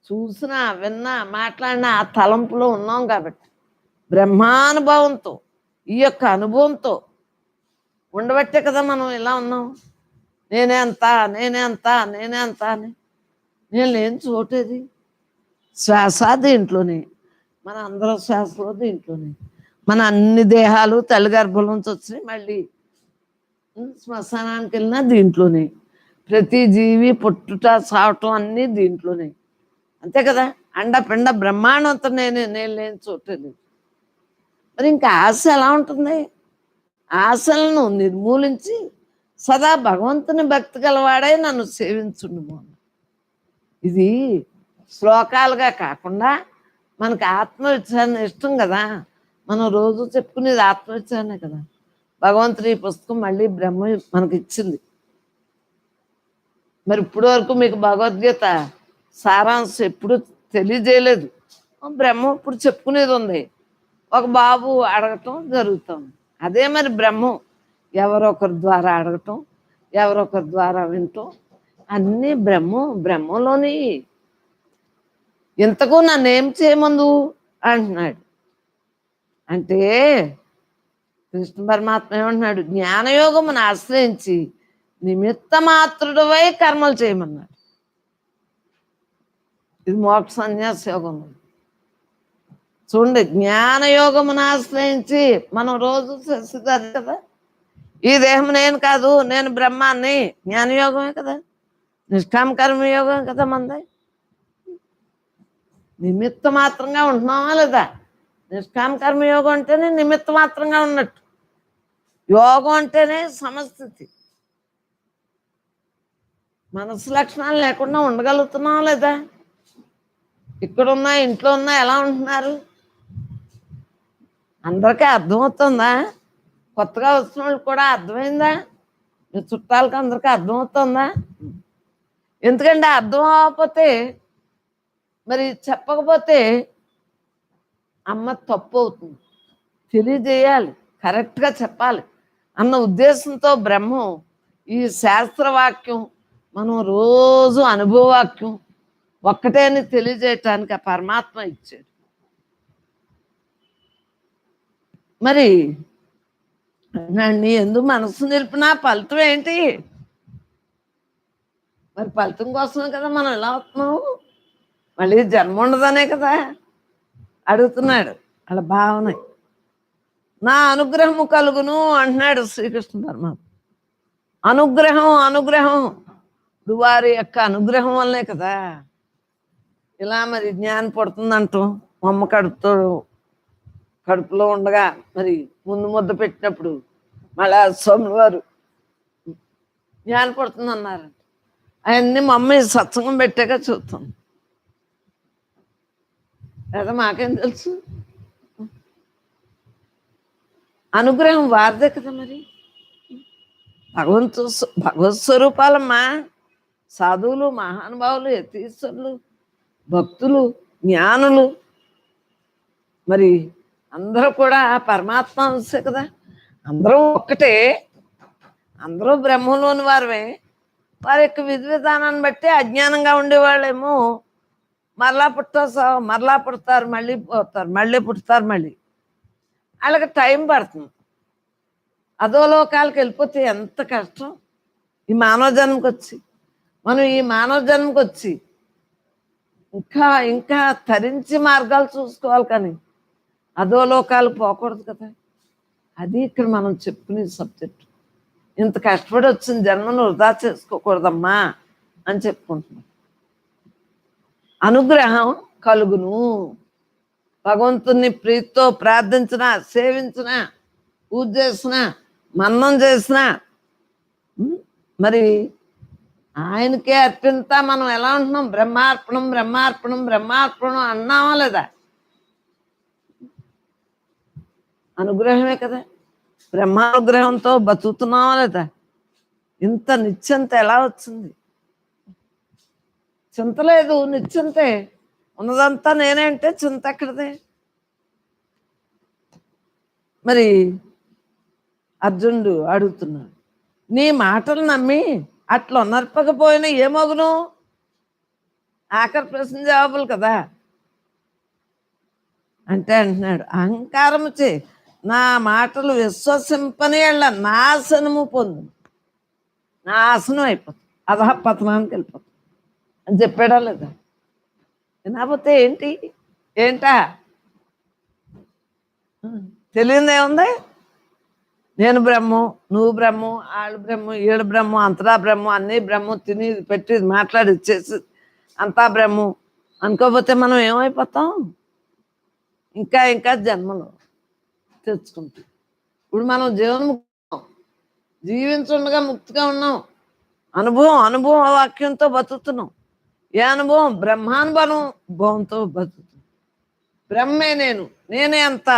చూసినా విన్నా మాట్లాడినా ఆ తలంపులో ఉన్నాం కాబట్టి బ్రహ్మానుభవంతో ఈ యొక్క అనుభవంతో ఉండబట్టే కదా మనం ఇలా ఉన్నాం. నేనే అంతా, నేనే అంతా, నేనే అంతా అని. నేను లేని చోటేది? శ్వాస దీంట్లోనే, మన అందరూ శ్వాసలో దీంట్లోనే, మన అన్ని దేహాలు తల్లి గర్భం నుంచి వచ్చినాయి. మళ్ళీ శ్మశానానికి వెళ్ళినా దీంట్లోనే, ప్రతి జీవి పుట్టుట సావటం అన్నీ దీంట్లోనే. అంతే కదా. అండపిండ బ్రహ్మాండంతో నేను లేని చోటేది. మరి ఇంకా ఆశ ఎలా ఉంటుంది? ఆశలను నిర్మూలించి సదా భగవంతుని భక్తి గలవాడే నన్ను సేవించుండు. ఇది శ్లోకాలుగా కాకుండా మనకు ఆత్మవిచారణ ఇష్టం కదా. మనం రోజు చెప్పుకునేది ఆత్మవిచారణే కదా. భగవంతుడి ఈ పుస్తకం మళ్ళీ బ్రహ్మ మనకి ఇచ్చింది. మరి ఇప్పటి వరకు మీకు భగవద్గీత సారాంశం ఎప్పుడు తెలియజేయలేదు. బ్రహ్మ ఇప్పుడు చెప్పుకునేది ఉంది. ఒక బాబు అడగటం జరుగుతుంది. అదే మరి బ్రహ్మం ఎవరొకరి ద్వారా అడగటం, ఎవరొకరి ద్వారా వినటం అన్నీ బ్రహ్మంలోని. ఇంతకు నన్ను ఏం చేయమందు అంటున్నాడు. అంటే కృష్ణ పరమాత్మ ఏమంటున్నాడు? జ్ఞానయోగమును ఆశ్రయించి నిమిత్త మాత్రుడవై కర్మలు చేయమన్నాడు. ఇది మోక్ష సన్యాస యోగం. చూడండి, జ్ఞానయోగమును ఆశ్రయించి మనం రోజు చేసేది కదా. ఈ దేహం నేను కాదు, నేను బ్రహ్మాన్ని, జ్ఞానయోగమే కదా. నిష్కామ కర్మయోగం కదా మంది. నిమిత్త మాత్రంగా ఉంటున్నామా లేదా? నిష్కామ కర్మయోగం అంటేనే నిమిత్త మాత్రంగా ఉన్నట్టు. యోగం అంటేనే సమస్థితి. మనసు లక్షణాలు లేకుండా ఉండగలుగుతున్నాం లేదా? ఇక్కడున్నా ఇంట్లో ఉన్నా ఎలా ఉంటున్నారు? అందరికీ అర్థమవుతుందా? కొత్తగా వచ్చిన వాళ్ళు కూడా అర్థమైందా? మీ చుట్టాలకి అందరికీ అర్థమవుతుందా? ఎందుకంటే అర్థం అవ్వకపోతే మరి చెప్పకపోతే అమ్మ తప్పు అవుతుంది. తెలియజేయాలి, కరెక్ట్గా చెప్పాలి అన్న ఉద్దేశంతో బ్రహ్మం ఈ శాస్త్రవాక్యం మనం రోజు అనుభవవాక్యం ఒక్కటే అని తెలియజేయటానికి ఆ పరమాత్మ ఇచ్చాడు. మరి నీ ఎందుకు మనసు నిలిపినా ఫలితం ఏంటి? మరి ఫలితం కోసమే కదా మనం ఎలా అవుతున్నావు? మళ్ళీ జన్మ ఉండదనే కదా అడుగుతున్నాడు. వాళ్ళ భావన నా అనుగ్రహము కలుగును అంటున్నాడు శ్రీకృష్ణ పరమాత్మ. అనుగ్రహం అనుగ్రహం ఇప్పుడు వారి యొక్క అనుగ్రహం వల్లే కదా ఇలా మరి జ్ఞానం పడుతుందంటాం. అమ్మ కడుపులో ఉండగా మరి ముందు ముద్ద పెట్టినప్పుడు మళ్ళా స్వామి వారు జ్ఞానం పడుతుంది అన్నారు. అవన్నీ మా అమ్మ సత్సంగం పెట్టాక చూస్తాం. లేదా మాకేం తెలుసు? అనుగ్రహం వారిదే కదా మరి. భగవత్ స్వరూపాలమ్మా సాధువులు, మహానుభావులు, యతీశ్వరులు, భక్తులు, జ్ఞానులు, మరి అందరూ కూడా పరమాత్మ అంశే కదా. అందరూ ఒక్కటే, అందరూ బ్రహ్మంలోని వారమే. వారి యొక్క విధి విధానాన్ని బట్టి అజ్ఞానంగా ఉండేవాళ్ళేమో మరలా మరలా పుడతారు, మళ్ళీ పోతారు, మళ్ళీ పుడతారు. మళ్ళీ వాళ్ళకి టైం పడుతుంది. అధోలోకాలకు వెళ్ళిపోతే ఎంత కష్టం. ఈ మానవ జన్మకి వచ్చి మనం ఈ మానవ జన్మకి వచ్చి ఇంకా ఇంకా తరించి మార్గాలు చూసుకోవాలి, కానీ అధోలోకాలు పోకూడదు కదా. అది ఇక్కడ మనం చెప్పుకునే సబ్జెక్ట్. ఇంత కష్టపడి వచ్చిన జన్మను వృధా చేసుకోకూడదమ్మా అని చెప్పుకుంటున్నాం. అనుగ్రహం కలుగును. భగవంతుని ప్రీతితో ప్రార్థించిన, సేవించిన, పూజ చేసిన, మన్నం చేసిన మరి ఆయనకే అర్పింతా మనం ఎలా ఉంటున్నాం? బ్రహ్మార్పణం బ్రహ్మార్పణం బ్రహ్మార్పణం అన్నామా లేదా? అనుగ్రహమే కదా. బ్రహ్మానుగ్రహంతో బతుకుతున్నామా లేదా? ఇంత నిశ్చింత ఎలా వచ్చింది? చింత లేదు, నిశ్చింతే. ఉన్నదంతా నేనే అంటే చింత ఎక్కడదే? మరి అర్జునుడు అడుగుతున్నాడు, నీ మాటలు నమ్మి అట్లా నర్పకపోయినా ఏమగును? ఆఖరి ప్రశ్న జవాబులు కదా. అంటే అంటున్నాడు, అహంకారము చే నా మాటలు విశ్వసింపని నాశనము పొందు, నాశనం అయిపోతుంది, అధపతనానికి వెళ్ళిపోతుంది అని చెప్పాడా లేదా? వినకపోతే ఏంటా తెలియదేముంది? నేను బ్రహ్మం, నువ్వు బ్రహ్మం, ఆళ్ళు బ్రహ్మం, ఈడు బ్రహ్మం, అంతరా బ్రహ్మం, అన్నీ బ్రహ్మం, తిని పెట్టి మాట్లాడి ఇచ్చేసి అంతా బ్రహ్మం అనుకోకపోతే మనం ఏమైపోతాం? ఇంకా ఇంకా జన్మలు తెచ్చుకుంటాం. ఇప్పుడు మనం జీవన్ముక్తం, జీవించుండగా ముక్తిగా ఉన్నాం. అనుభవం వాక్యంతో బతుకుతున్నాం. ఏ అనుభవం? బ్రహ్మానుభవంతో బతుకుతున్నాం. బ్రహ్మే నేనే అంతా,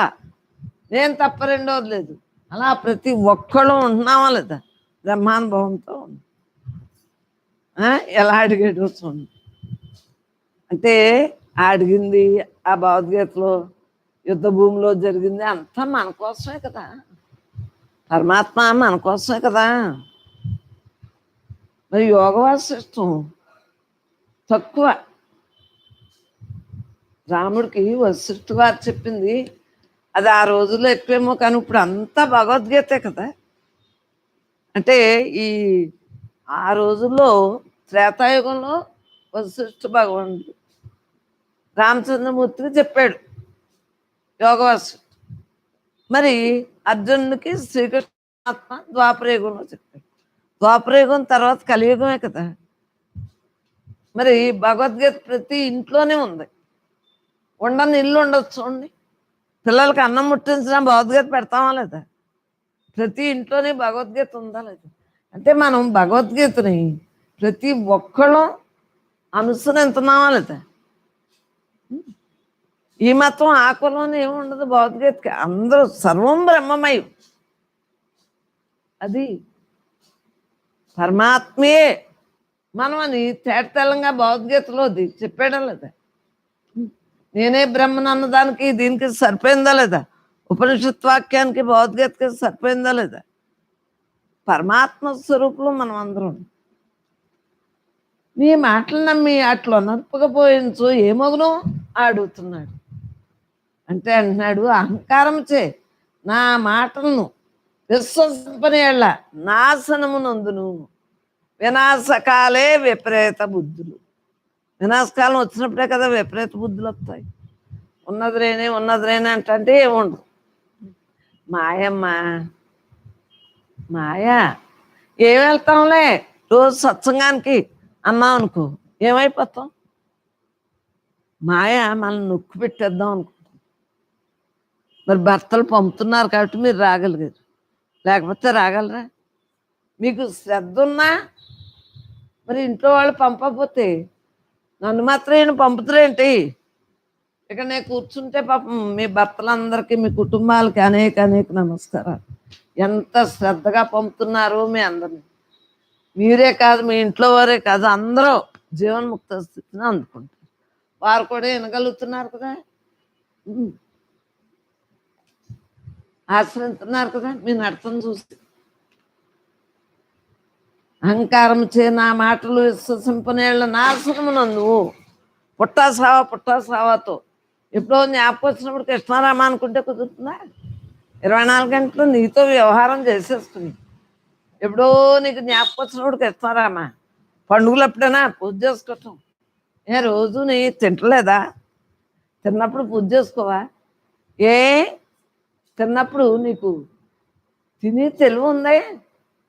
నేను తప్ప రెండోది లేదు. అలా ప్రతి ఒక్కళ్ళు ఉంటున్నామా లేదా? బ్రహ్మానుభవంతో ఎలా అడిగాడు చూడండి. అంటే అడిగింది ఆ భగవద్గీతలో, యుద్ధ భూమిలో జరిగింది అంతా మన కోసమే కదా. పరమాత్మ మన కోసమే కదా. మరి యోగ వాసిష్టం తక్కువ. రాముడికి వశిష్ఠ వారు చెప్పింది అది ఆ రోజుల్లో ఎక్కువేమో, కానీ ఇప్పుడు అంతా భగవద్గీతే కదా. అంటే ఆ రోజుల్లో త్రేతాయుగంలో వశిష్ఠ భగవానుడు రామచంద్రమూర్తికి చెప్పాడు యోగ వశిష్ఠ. మరి అర్జునుడికి శ్రీకృష్ణాత్మ ద్వాపరయుగంలో చెప్పాడు. ద్వాపరయుగం తర్వాత కలియుగమే కదా. మరి భగవద్గీత ప్రతి ఇంట్లోనే ఉంది. ఉండని ఇల్లు ఉండొచ్చు చూడండి. పిల్లలకి అన్నం ముట్టించినా భగవద్గీత పెడతామా లేదా? ప్రతి ఇంట్లోనే భగవద్గీత ఉందా లేదా? అంటే మనం భగవద్గీతని ప్రతి ఒక్కళ్ళం అనుసరిస్తున్నామా లేదా? ఈ మతం ఆ కులం ఏముండదు భగవద్గీతకి. అందరూ సర్వం బ్రహ్మమయం. అది పరమాత్మే మనం అని తేటతెల్లంగా భగవద్గీతలో చెప్పాడా లేదా? నేనే బ్రహ్మను అన్నదానికి దీనికి సరిపోయిందా లేదా? ఉపనిషత్ వాక్యానికి భగవద్గీతకి సరిపోయిందా లేదా? పరమాత్మ స్వరూపంలో మనం అందరం. నీ మాటలు నమ్మి అట్లా ఏమగును అడుగుతున్నాడు. అంటే అంటున్నాడు, అహంకారం చే నా మాటలను విశ్వసింపని ఎడల నాశనము నందును. వినాశకాలే విపరీత బుద్ధులు. వినాశకాలం వచ్చినప్పుడే కదా విపరీత బుద్ధులు వస్తాయి. ఉన్నదిరేనే అంటే ఏముండదు. మాయమ్మ మాయా. ఏం వెళ్తాంలే, రోజు సత్సంగానికి అన్నాం అనుకో ఏమైపోతాం. మాయ మనల్ని నొక్కి పెట్టేద్దాం అనుకుంటాం. మరి భర్తలు పంపుతున్నారు కాబట్టి మీరు రాగలిగారు, లేకపోతే రాగలరా? మీకు శ్రద్ధ ఉన్నా మరి ఇంట్లో వాళ్ళు పంపకపోతే నన్ను మాత్రం ఈయన పంపుతారేంటి? ఇక నేను కూర్చుంటే పాపం మీ భర్తలందరికీ మీ కుటుంబాలకి అనేక నమస్కారాలు. ఎంత శ్రద్ధగా పంపుతున్నారు మీ అందరిని. మీరే కాదు, మీ ఇంట్లో వారే కాదు, అందరూ జీవన్ముక్త స్థితిని అందుకుంటారు. వారు కూడా వినగలుగుతున్నారు కదా, ఆశ్రయిస్తున్నారు కదా మీ నడతను చూసి. అహంకారం చే నా మాటలు విశ్వసింపనేళ్ళ నాశనము నువ్వు. పుట్టాసావాతో ఎప్పుడో జ్ఞాపకం వచ్చినప్పుడు కృష్ణారామ అనుకుంటే కుదురుతుందా? 24 గంటలు నీతో వ్యవహారం చేసేస్తుంది. ఎప్పుడో నీకు జ్ఞాపకం వచ్చినప్పుడు కృష్ణారామ. పండుగలు ఎప్పుడైనా పూజ చేసుకోవటం రోజు నీ తింటలేదా? తిన్నప్పుడు పూజ చేసుకోవా? తిన్నప్పుడు నీకు తిని తెలివి ఉందే?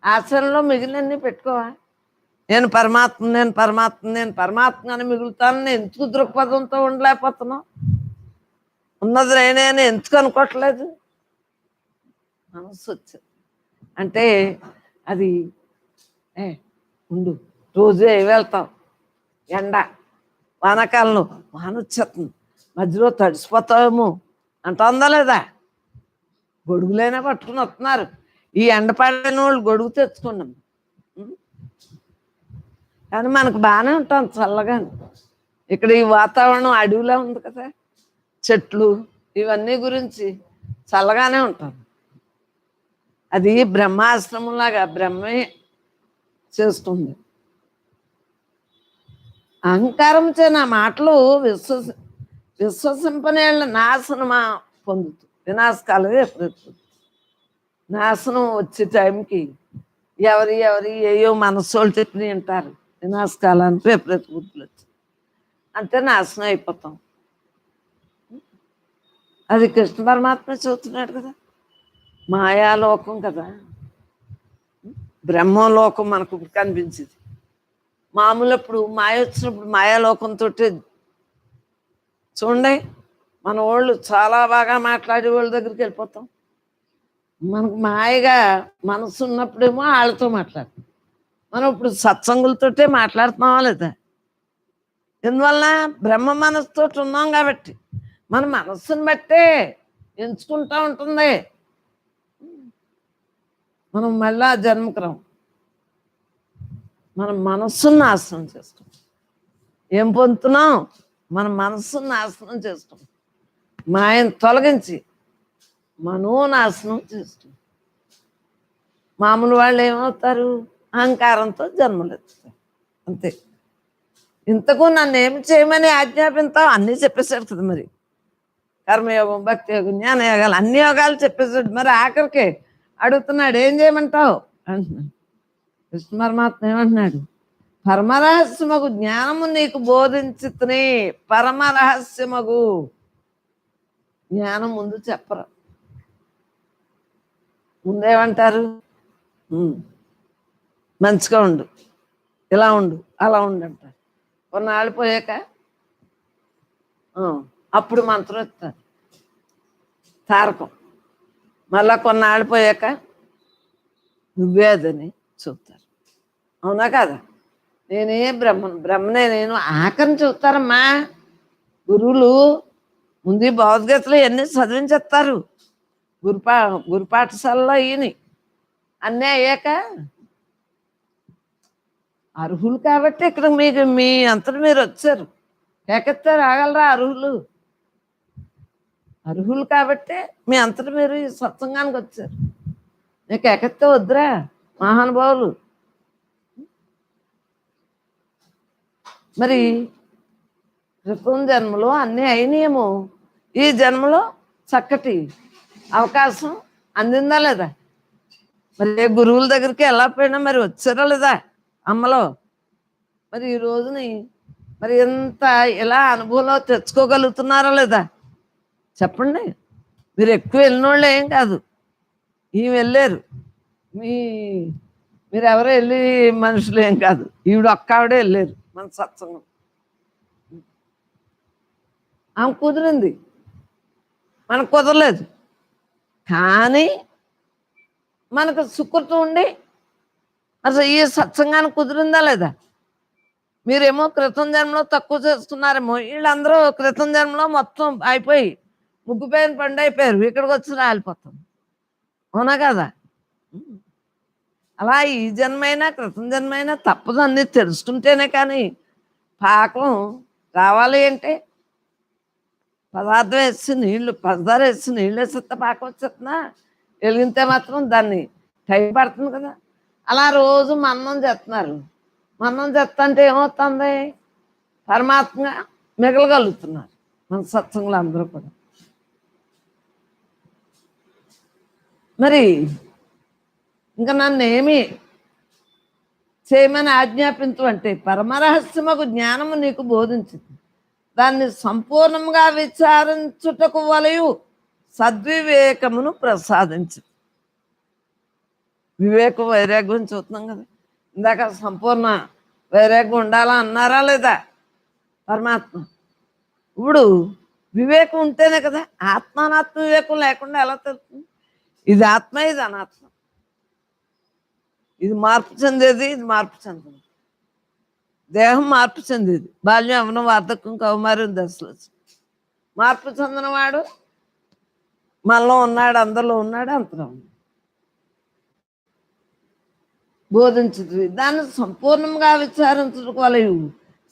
ఆచరణలో మిగిలినన్నీ పెట్టుకోవా? నేను పరమాత్మని మిగులుతానని ఎందుకు దృక్పథంతో ఉండలేకపోతున్నావు? ఉన్నది నేనే అని ఎందుకు అనుకోవట్లేదు? మనసు వచ్చింది అంటే అది ఉండు. రోజు వెళ్తావు, ఎండ వానాకాలంలో వాన వచ్చేస్తుంది, మధ్యలో తడిసిపోతావేమో అంటుందా లేదా? గొడుగులైనా పట్టుకుని వస్తున్నారు. ఈ ఎండ పడిన వాళ్ళు గొడుగు తెచ్చుకున్నాం కానీ మనకు బాగానే ఉంటాం చల్లగా. ఇక్కడ ఈ వాతావరణం అడవిలా ఉంది కదా, చెట్లు ఇవన్నీ గురించి చల్లగానే ఉంటాం. అది బ్రహ్మాశ్రమంలాగా బ్రహ్మే చేస్తుంది. అహంకారం చే నా మాటలు విశ్వసింపనేళ్ళ నాశనమా పొందుతూ. వినాశకాలే ఎప్పుడు నాశనం వచ్చే టైంకి ఎవరి ఏయో మనసోళ్ళు చెప్పి వింటారు. వినాశకాలానికి విపరీత బుద్ధులు వచ్చి అంతే నాశనం అయిపోతాం. అది కృష్ణ పరమాత్మ చూస్తున్నాడు కదా. మాయాలోకం కదా, బ్రహ్మలోకం మనకు కనిపించింది. మామూలు అప్పుడు మాయ వచ్చినప్పుడు మాయాలోకంతో చూడండి, మన వాళ్ళు చాలా బాగా మాట్లాడే వాళ్ళ దగ్గరికి వెళ్ళిపోతాం. మనకు మాయగా మనసు ఉన్నప్పుడేమో వాళ్ళతో మాట్లాడతాం. మనం ఇప్పుడు సత్సంగులతోటే మాట్లాడుతున్నావా లేదా? ఎందువల్ల? బ్రహ్మ మనసుతో ఉన్నాం కాబట్టి మన మనస్సుని బట్టే ఎంచుకుంటూ ఉంటుంది. మనం మళ్ళా జన్మకరం మన మనస్సును నాశనం చేస్తాం. ఏం పొందుతున్నాం? మన మనస్సును నాశనం చేస్తాం. మాయను తొలగించి మనోనాశనం చేస్తాం. మామూలు వాళ్ళు ఏమవుతారు? అహంకారంతో జన్మలెత్తుతారు అంతే. ఇంతకు నన్ను ఏం చేయమని ఆజ్ఞాపిస్తావు? అన్నీ చెప్పేశాడు కదా. మరి కర్మయోగం, భక్తి యోగం, జ్ఞాన యోగాలు అన్ని యోగాలు చెప్పేశాడు. మరి ఆఖరికి అడుగుతున్నాడు ఏం చేయమంటావు అంటున్నాడు. కృష్ణ పరమాత్మ ఏమంటున్నాడు? పరమరహస్యమగు జ్ఞానము నీకు బోధించుతుని. పరమరహస్యమగు జ్ఞానం ముందు చెప్పరు. ముందేమంటారు? మంచిగా ఉండు, ఇలా ఉండు, అలా ఉండు అంటారు. కొన్నాళ్ళు పోయాక అప్పుడు మంత్రం ఇస్తారు, తారకం. మళ్ళా కొన్నాళ్ళు పోయాక నువ్వే అదని చూస్తారు. అవునా కాదా? నేనే బ్రహ్మనే నేను ఆఖరిని చూస్తారమ్మా గురువులు. ముందు భగవద్గీతలు ఎన్ని చదివించేస్తారు గురు పాఠశాలలో. ఈయన అన్నీ అయ్యాక అర్హులు కాబట్టి ఇక్కడ మీకు మీ అంతటి మీరు వచ్చారు. కేకెత్తే రాగలరా? అర్హులు కాబట్టి మీ అంతటి మీరు ఈ సత్సంగానికి వచ్చారు. నీకు కేకెత్తే వద్దురా మహానుభావులు. మరి క్రితం జన్మలో అన్నీ అయినాయేమో, ఈ జన్మలో చక్కటి అవకాశం అందిందా లేదా? మరి ఏ గురువుల దగ్గరికి ఎలా పోయినా మరి వచ్చారా లేదా అమ్మలో? మరి ఈ రోజుని మరి ఎంత ఇలా అనుభవంలో తెచ్చుకోగలుగుతున్నారా లేదా చెప్పండి? మీరు ఎక్కువ వెళ్ళినోళ్ళు ఏం కాదు, ఈమె వెళ్ళారు. మీ మీరు ఎవరో వెళ్ళి మనుషులు ఏం కాదు, ఈవిడ ఒక్క ఆవిడే వెళ్ళారు మన సత్సంగం. ఆమె కుదిరింది, మనకు కుదరలేదు. కానీ మనకు సుకృతం ఉండి అసలు ఈ సత్సంగానికి కుదిరిందా లేదా? మీరేమో క్రితం జన్మలో తక్కువ చేస్తున్నారేమో, వీళ్ళందరూ క్రితం జన్మలో మొత్తం అయిపోయి ముగ్గుపోయిన పండు అయిపోయారు, ఇక్కడికి వచ్చి రాలిపోతాం. అవునా కదా? అలా ఈ జన్మైనా క్రితం జన్మైనా తప్పదు, అన్నీ తెలుసుకుంటేనే కానీ పాకం రావాలి అంటే పదార్థం వేసి నీళ్ళు, పంచదార వేసి నీళ్ళు వేసేస్తే పాకం వచ్చేస్తున్నా, వెలిగితే మాత్రం దాన్ని టైం పడుతుంది కదా. అలా రోజు మన్నం చేస్తున్నారు, మన్నం చేస్తుంటే ఏమవుతుంది? పరమాత్మగా మిగలగలుగుతున్నారు మన సత్సంగులు అందరూ కూడా. మరి ఇంకా నన్ను ఏమి చేయమని ఆజ్ఞాపించు అంటే, పరమరహస్యమకు జ్ఞానము నీకు బోధించింది, దాన్ని సంపూర్ణంగా విచారించుటకు వలయు సద్వివేకమును ప్రసాదించు. వివేకం వైరాగ్యం చూస్తున్నాం కదా ఇందాక, సంపూర్ణ వైరాగ్యం ఉండాలా అన్నారా లేదా పరమాత్మ? ఇప్పుడు వివేకం ఉంటేనే కదా, ఆత్మానాత్మ వివేకం లేకుండా ఎలా తెలుస్తుంది? ఇది ఆత్మ, ఇది అనాత్మ, ఇది మార్పు చెందేది, ఇది మార్పు చెందేది. దేహం మార్పు చెందేది, బాల్యం యవ్వనం వార్ధక్యం కౌమారం దశలు. మార్పు చెందినవాడు మనలో ఉన్నాడు, అందరిలో ఉన్నాడు, అంతలో ఉన్నాడు. బోధించుతుంది, దాన్ని సంపూర్ణంగా విచారించుటకు వలయు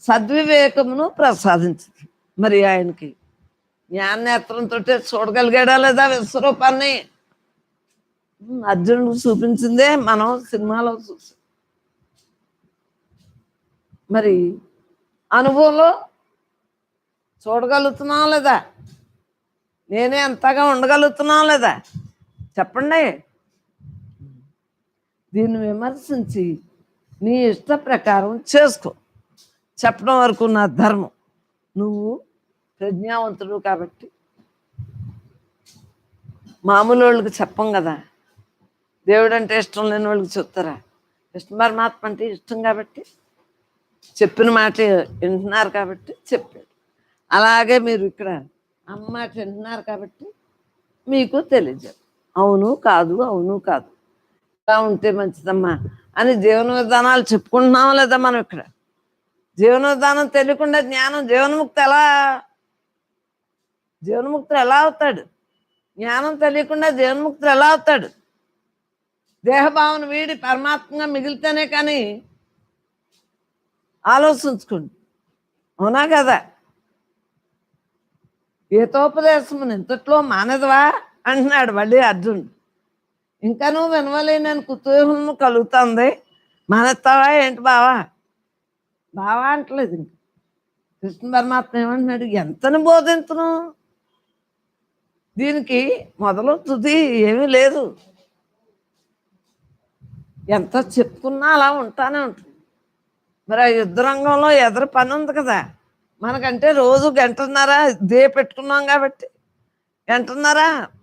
సద్వివేకమును ప్రసాదించుతుంది. మరి ఆయనకి జ్ఞానేత్రంతో చూడగలిగాడా లేదా విశ్వరూపాన్ని? అర్జునుడు చూపించిందే మనం సినిమాలో చూసి, మరి అనుభవంలో చూడగలుగుతున్నాం లేదా? నేనే అంతగా ఉండగలుగుతున్నాం లేదా చెప్పండి? దీన్ని విమర్శించి నీ ఇష్ట ప్రకారం చేసుకో, చెప్పడం వరకు నా ధర్మం. నువ్వు ప్రజ్ఞావంతుడు కాబట్టి మామూలు వాళ్ళకి చెప్పం కదా, దేవుడు అంటే ఇష్టం లేని వాళ్ళకి చెప్తారా? కృష్ణ పరమాత్మ అంటే ఇష్టం కాబట్టి చెప్పిన మాట వింటున్నారు కాబట్టి చెప్పాడు. అలాగే మీరు ఇక్కడ అమ్మ మాట వింటున్నారు కాబట్టి మీకు తెలియజేది అవును కాదు, అవును కాదు, ఇలా ఉంటే మంచిదమ్మా అని జీవన విధానాలు చెప్పుకుంటున్నాం లేదా మనం ఇక్కడ? జీవన విధానం తెలియకుండా జ్ఞానం, జీవన్ముక్తులు ఎలా అవుతాడు? జ్ఞానం తెలియకుండా జీవన్ముక్తులు ఎలా అవుతాడు? దేహభావన వీడి పరమాత్మగా మిగిలితేనే కానీ. ఆలోచించుకోండి, అవునా కదా? గీతోపదేశము ఇంతట్లో మానదవా అంటున్నాడు మళ్ళీ అర్జునుడు. ఇంకా నువ్వు వినవలేనని కుతూహలం కలుగుతుంది, మానేస్తావా ఏంటి బావా? బావా అంటలేదు. ఇంక కృష్ణ పరమాత్మ ఏమంటున్నాడు? ఎంతని బోధించను, దీనికి మొదలు తుది ఏమీ లేదు, ఎంత చెప్పుకున్నా అలా ఉంటానే ఉంటుంది. మరి ఆ యుద్ధ రంగంలో ఎదురు పని ఉంది కదా మనకంటే, రోజు గంటన్నర దే పెట్టుకున్నాం కాబట్టి గంటన్నర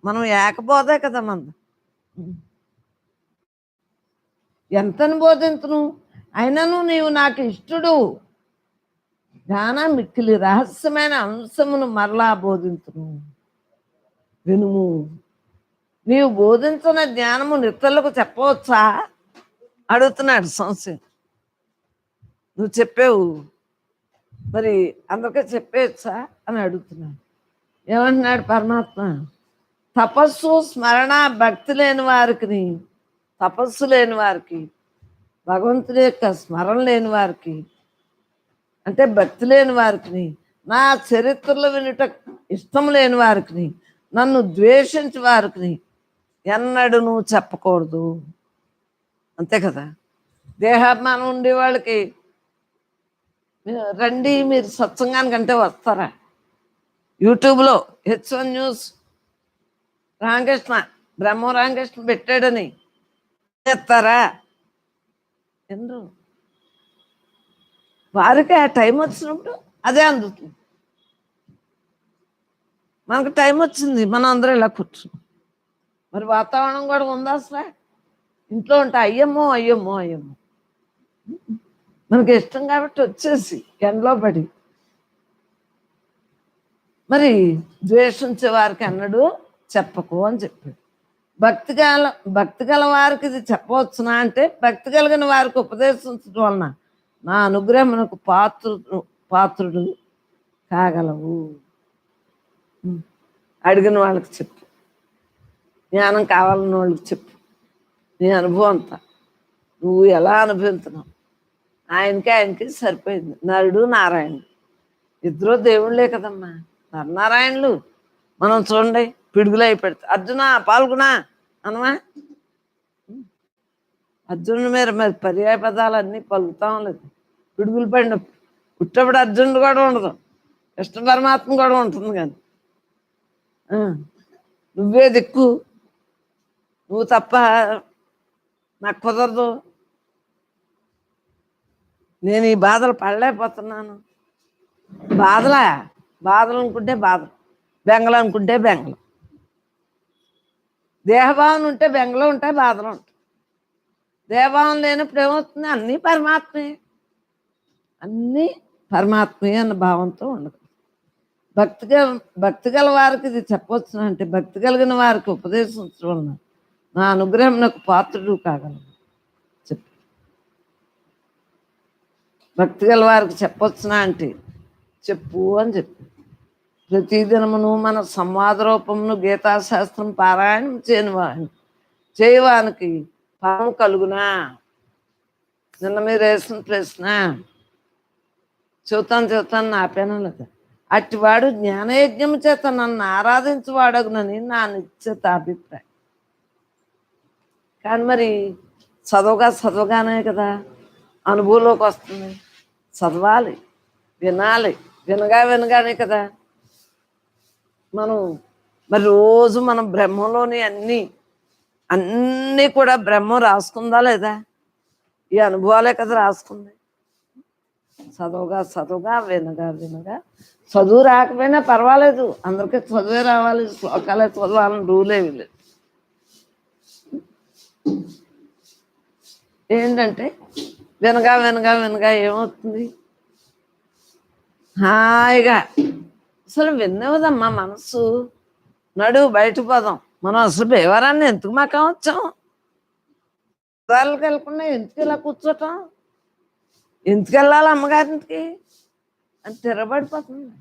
మనం ఏకపోతే కదా మనది. ఎంతని బోధించును, అయినను నీవు నాకు ఇష్టడు, జ్ఞాన మిక్కిలి రహస్యమైన అంశమును మరలా బోధించును వినుము. నీవు బోధించిన జ్ఞానము ఇతరులకు చెప్పవచ్చా అడుగుతున్నాడు సంశయం. నువ్వు చెప్పావు, మరి అందరికీ చెప్పేయచ్చా అని అడుగుతున్నాడు. ఏమంటున్నాడు పరమాత్మ? తపస్సు స్మరణ భక్తి లేని వారికి, తపస్సు లేని వారికి, భగవంతుడి యొక్క స్మరణ లేని వారికి, అంటే భక్తి లేని వారికి, నా చరిత్రలు వినుట ఇష్టం లేని వారికి, నన్ను ద్వేషించే వారికి ఎన్నడూ నువ్వు చెప్పకూడదు. అంతే కదా? దేహాభిమానం ఉండే వాళ్ళకి రండి మీరు సత్సంగానికంటే వస్తారా? యూట్యూబ్లో H1 న్యూస్ రామకృష్ణ బ్రహ్మ రామకృష్ణ పెట్టాడని చేస్తారా? ఎందుకు? వారికి ఆ టైం వచ్చినప్పుడు అదే అందుతుంది. మనకు టైం వచ్చింది, మనం అందరం ఇలా కూర్చున్నాం. మరి వాతావరణం కూడా ఉందా అసలు? ఇంట్లో ఉంటే అయ్యమ్మో అయ్యమ్మో అయ్యమ్మో, మనకి ఇష్టం కాబట్టి వచ్చేసి ఎండలో పడి. మరి ద్వేషించే వారికి అన్నాడు చెప్పకు అని చెప్పాడు. భక్తి గల వారికి ఇది చెప్పవచ్చునా అంటే, భక్తి కలిగిన వారికి ఉపదేశించడం వలన నా అనుగ్రహమునకు పాత్రుడు కాగలవు. అడిగిన వాళ్ళకి చెప్పు, జ్ఞానం కావాలన్న వాళ్ళకి చెప్పు, నీ అనుభవం అంతా నువ్వు ఎలా అనుభవిస్తున్నావు. ఆయనకి సరిపోయింది. నరుడు నారాయణుడు ఇద్దరు దేవుళ్ళే కదమ్మా, నరనారాయణులు. మనం చూడండి పిడుగులు అయి పెడతా అర్జున పాల్గొనా అనమా? అర్జునుడి మీద మరి పర్యాయ పదాలు అన్నీ పలుకుతాం లేదు. పిడుగులు పడిన పుట్టప్పుడు అర్జునుడు కూడా ఉండదు, కృష్ణ పరమాత్మ కూడా ఉంటుంది. కానీ నువ్వే దిక్కు, నువ్వు తప్ప నాకు కుదరదు, నేను ఈ బాధలు పడలేకపోతున్నాను. బాధలు అనుకుంటే బాధలు, బెంగలు అనుకుంటే బెంగలు. దేహభావన ఉంటే బెంగలు ఉంటాయి, బాధలు ఉంటాయి. దేహభావం లేనప్పుడు ఏమవుతుంది? అన్నీ పరమాత్మే అన్న భావంతో ఉండదు. భక్తి గల వారికి ఇది చెప్పవచ్చు అంటే, భక్తి కలిగిన వారికి ఉపదేశించడం వలన నా అనుగ్రహం నాకు పాత్రుడు కాగలదు చెప్పు. భక్తి గల వారికి చెప్పవచ్చునా అంటే చెప్పు అని చెప్పి, ప్రతిదినమును మన సంవాద రూపమును గీతాశాస్త్రం పారాయణం చేయవానికి ఫలం కలుగునా. నిన్న మీరు వేసిన ప్రశ్న చూతాను నాపేనా లేదా? అట్టివాడు జ్ఞానయజ్ఞము చేత నన్ను ఆరాధించువాడగునని నా నిశ్చిత అభిప్రాయం. కానీ మరి చదవగానే కదా అనుభవంలోకి వస్తుంది. చదవాలి, వినాలి, వినగానే కదా మనం మరి రోజు మనం బ్రహ్మంలోని అన్నీ కూడా బ్రహ్మం రాసుకుందా లేదా? ఈ అనుభవాలే కదా రాసుకుంది. చదవగా వినగా చదువు రాకపోయినా పర్వాలేదు, అందరికీ చదువే రావాలి, శ్లోకాలే చదవాలని రూలేవి లేదు. ఏంటంటే వినగా ఏమవుతుంది? హాయిగా అసలు విన్నవదమ్మా మనసు. బయట పోదాం. మనం అసలు బేవారాన్ని ఎందుకు మాకం వచ్చాం? వాళ్ళకి వెళ్ళకుండా ఎందుకు ఇలా కూర్చోటం? ఎందుకు వెళ్ళాలి అమ్మగారింటికి అని తిరగబడిపోతుంది.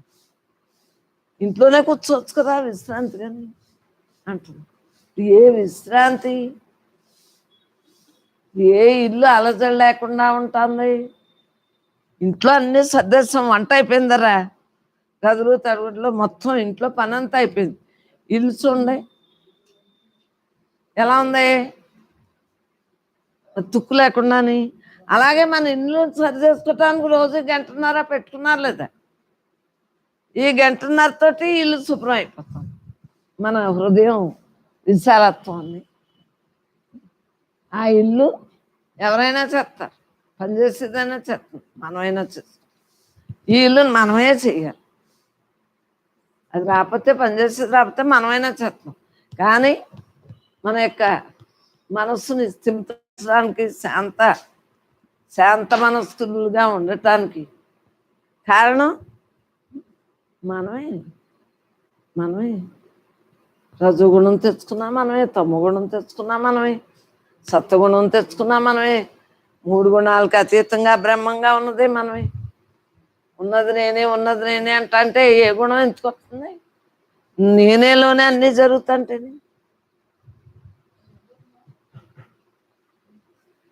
ఇంట్లోనే కూర్చోవచ్చు కదా విశ్రాంతి కానీ అంటుంది. ఏ విశ్రాంతి? ఏ ఇల్లు అలజడి లేకుండా ఉంటుంది? ఇంట్లో అన్నీ సర్దేశం, వంట అయిపోయిందరా, గదులు తరుగుడులో మొత్తం ఇంట్లో పని అంతా అయిపోయింది. ఇల్లు చూడండి ఎలా ఉంది, తుక్కు లేకుండాని. అలాగే మన ఇల్లు సరి చేసుకోవటానికి రోజు గంటన్నర పెట్టుకున్నారు లేదా? ఈ గంటన్నరతోటి ఇల్లు శుభ్రం అయిపోతాం. మన హృదయం విశాలత్వాన్ని ఆ ఇల్లు ఎవరైనా చేస్తారు, పనిచేసేదైనా చేస్తాం, మనమైనా చేస్తాం. ఈ ఇల్లుని మనమే చేయాలి. అది రాకపోతే పనిచేసేది రాకపోతే మనమైనా చేస్తాం. కానీ మన యొక్క మనస్సుని స్థిమించడానికి, శాంత మనస్కులుగా ఉండటానికి కారణం మనమే. రజోగుణం తెచ్చుకున్నా మనమే, తమోగుణం తెచ్చుకున్నా మనమే, సత్వగుణం తెచ్చుకున్నా మనమే, 3 గుణాలకు అతీతంగా బ్రహ్మంగా ఉన్నదే మనమే. ఉన్నది నేనే అంటే ఏ గుణం ఎంచుకొస్తుంది? నేనేలోనే అన్నీ జరుగుతుంటేనే.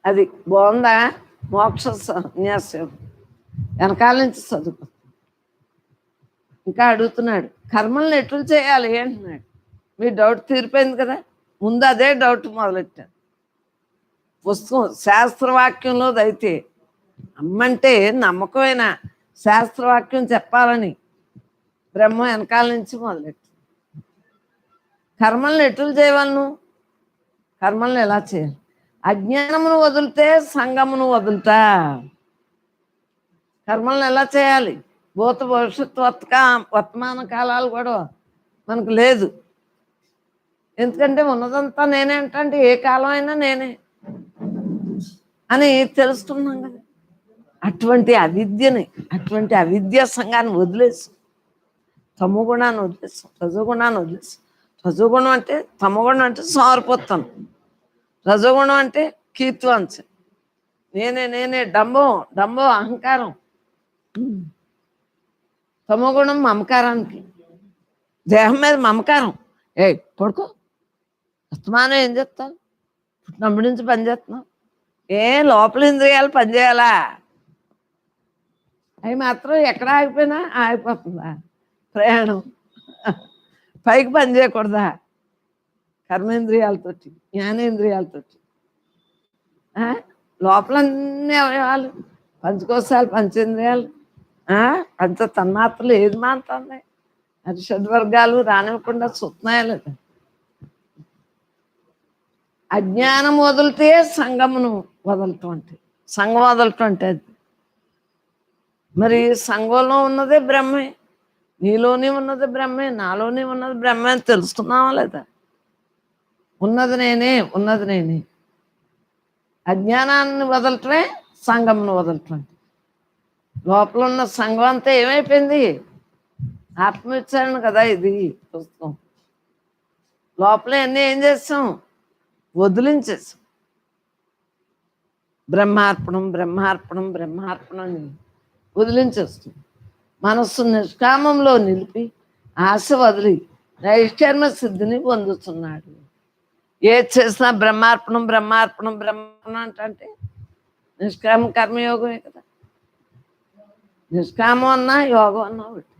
అది బాగుందా? మోక్ష సన్యాసం వెనకాల నుంచి చదువుకో. ఇంకా అడుగుతున్నాడు, కర్మల్ని ఎట్లు చేయాలి అంటున్నాడు. మీ డౌట్ తీరిపోయింది కదా. ముందు అదే డౌట్ మొదలెట్టాను. పుస్తకం శాస్త్రవాక్యంలోది అయితే అమ్మంటే నమ్మకమైన శాస్త్రవాక్యం చెప్పాలని బ్రహ్మ వెనకాల నుంచి మొదలెట్టు. కర్మల్ని ఎట్లు చేయవలను? కర్మలను ఎలా చేయాలి? అజ్ఞానమును వదిలితే సంగమును వదులుతా. కర్మలను ఎలా చేయాలి? భూత భవిష్యత్తు వర్తమాన కాలాలు కూడా మనకు లేదు. ఎందుకంటే ఉన్నదంతా నేనే అంటే ఏ కాలం అయినా నేనే అని తెలుసుకున్నాం కదా. అటువంటి అవిద్య సంఘాన్ని వదిలేసి తమోగుణాన్ని వదిలేసి రజోగుణాన్ని వదిలేసి. రజోగుణం అంటే తమోగుణం అంటే సారిపోతాను, రజోగుణం అంటే కీర్తివంశం, నేనే డంబం అహంకారం. తమోగుణం మమకారానికి, దేహం మీద మమకారం. పడుకో, అస్తమానం ఏం చేస్తావు? పుట్టినప్పటి నుంచి పని చేస్తున్నావు, లోపల ఇంద్రియాలు పనిచేయాలా? అవి మాత్రం ఎక్కడ ఆగిపోయినా ఆగిపోతుందా ప్రయాణం? పైకి పని చేయకూడదా? కర్మేంద్రియాలతోటి జ్ఞానేంద్రియాలతోటి లోపలన్నీ అవయవాలు, పంచకోశాలు, పంచేంద్రియాలు, పంచ తన్మాత్రలు ఏది మానుతుంది? అది షడ్వర్గాలు రానివ్వకుండా చూస్తున్నాయా లేదా? అజ్ఞానం వదిలితే సంగమును వదలటం అంటే, సంగం వదలటం అంటే అది. మరి సంఘంలో ఉన్నదే బ్రహ్మే, నీలోనే ఉన్నది బ్రహ్మే, నాలోనే ఉన్నది బ్రహ్మే అని తెలుసుకున్నావా లేదా? ఉన్నది నేనే. అజ్ఞానాన్ని వదలటమే సంగమును వదలటం. లోపల ఉన్న సంఘం అంతా ఏమైపోయింది? ఆత్మవిచారణ కదా ఇది పుస్తకం. లోపల అన్నీ ఏం చేస్తాం? వదిలించేసాం. బ్రహ్మార్పణం వదిలించేస్తాం. మనస్సు నిష్కామంలో నిలిపి ఆశ వదిలి నైష్కర్మ సిద్ధిని పొందుతున్నాడు. ఏది చేసినా బ్రహ్మార్పణం అంటే నిష్కామ కర్మయోగమే కదా. నిష్కామం అన్నా యోగం అన్నా ఒకటి.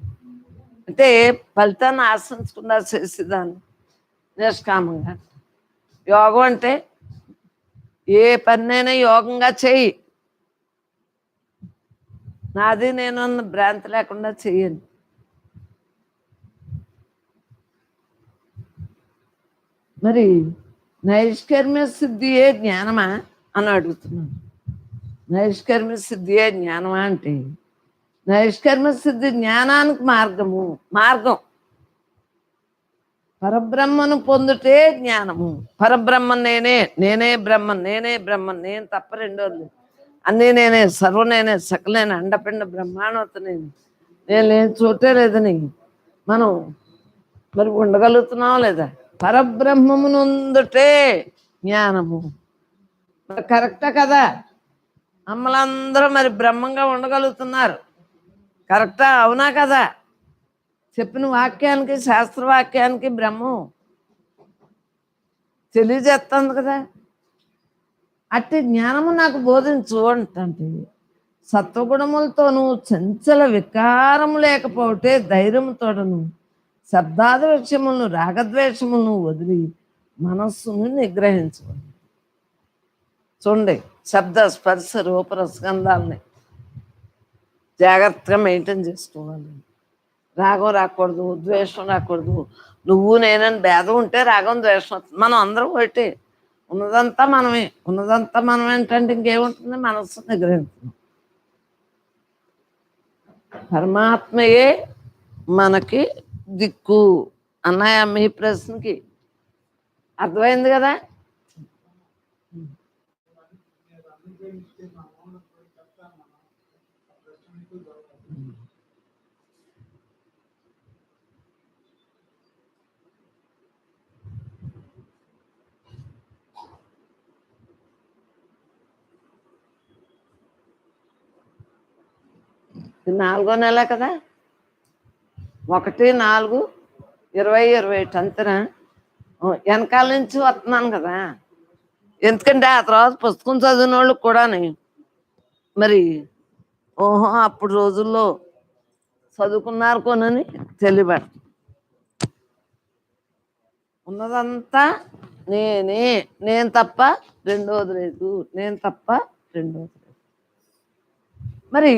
అంటే ఫలితాన్ని ఆశించకుండా చేసేదాన్ని నిష్కామంగా. యోగం అంటే ఏ పనినైనా యోగంగా చెయ్యి, నాది నేను భ్రాంతి లేకుండా చెయ్యను. మరి నైష్కర్మ్య సిద్ధియే జ్ఞానమా అని అడుగుతున్నాను. నైష్కర్మ్య సిద్ధియే జ్ఞానమా అంటే, నైష్కర్మ్య సిద్ధి జ్ఞానానికి మార్గం. పరబ్రహ్మను పొందుటే జ్ఞానము. పరబ్రహ్మ నేనే బ్రహ్మన్, నేను తప్ప రెండోది అన్నీ నేనే, సర్వనేనే, సకలేనే, అండపిండ బ్రహ్మాండత నేను లేని చోటే లేదని మనం మరి ఉండగలుగుతున్నాం లేదా? పరబ్రహ్మమునందుటే జ్ఞానము. మరి కరెక్టా కదా? అమ్మలందరూ మరి బ్రహ్మంగా ఉండగలుగుతున్నారు, కరెక్టా? అవునా కదా? చెప్పిన వాక్యానికి, శాస్త్రవాక్యానికి బ్రహ్మం తెలియజేస్తుంది కదా. అట్టి జ్ఞానము నాకు బోధించు అంటే, సత్వగుణములతోనూ చంచల వికారము లేకపోతే ధైర్యంతోడను శబ్దాది విషయములను రాగద్వేషములను వదిలి మనస్సును నిగ్రహించుకోండి. చూడండి, శబ్ద స్పర్శ రూపరసగంధాలని జాగ్రత్తగా మెయింటైన్ చేసుకోవాలి. రాగం రాకూడదు, ద్వేషం రాకూడదు. నువ్వు నేనని భేదం ఉంటే రాగం ద్వేషం వస్తుంది. మనం అందరం ఒకటి, ఉన్నదంతా మనమే ఏంటంటే ఇంకేముంటుంది? మనస్సు నిగ్రహించుకుంది. పరమాత్మయే మనకి దిక్కు. అన్నయ్య, మీ ప్రశ్నకి అర్థమైంది కదా? ఇది 4వ నెల కదా, 1/4/2021 అంతనా? వెనకాల నుంచి వస్తున్నాను కదా. ఎందుకంటే ఆ తర్వాత పుస్తకం చదివిన వాళ్ళకి కూడా మరి అప్పుడు రోజుల్లో చదువుకున్నారు కొనని తెలియబడ. ఉన్నదంతా నేను తప్ప రెండోది లేదు. మరి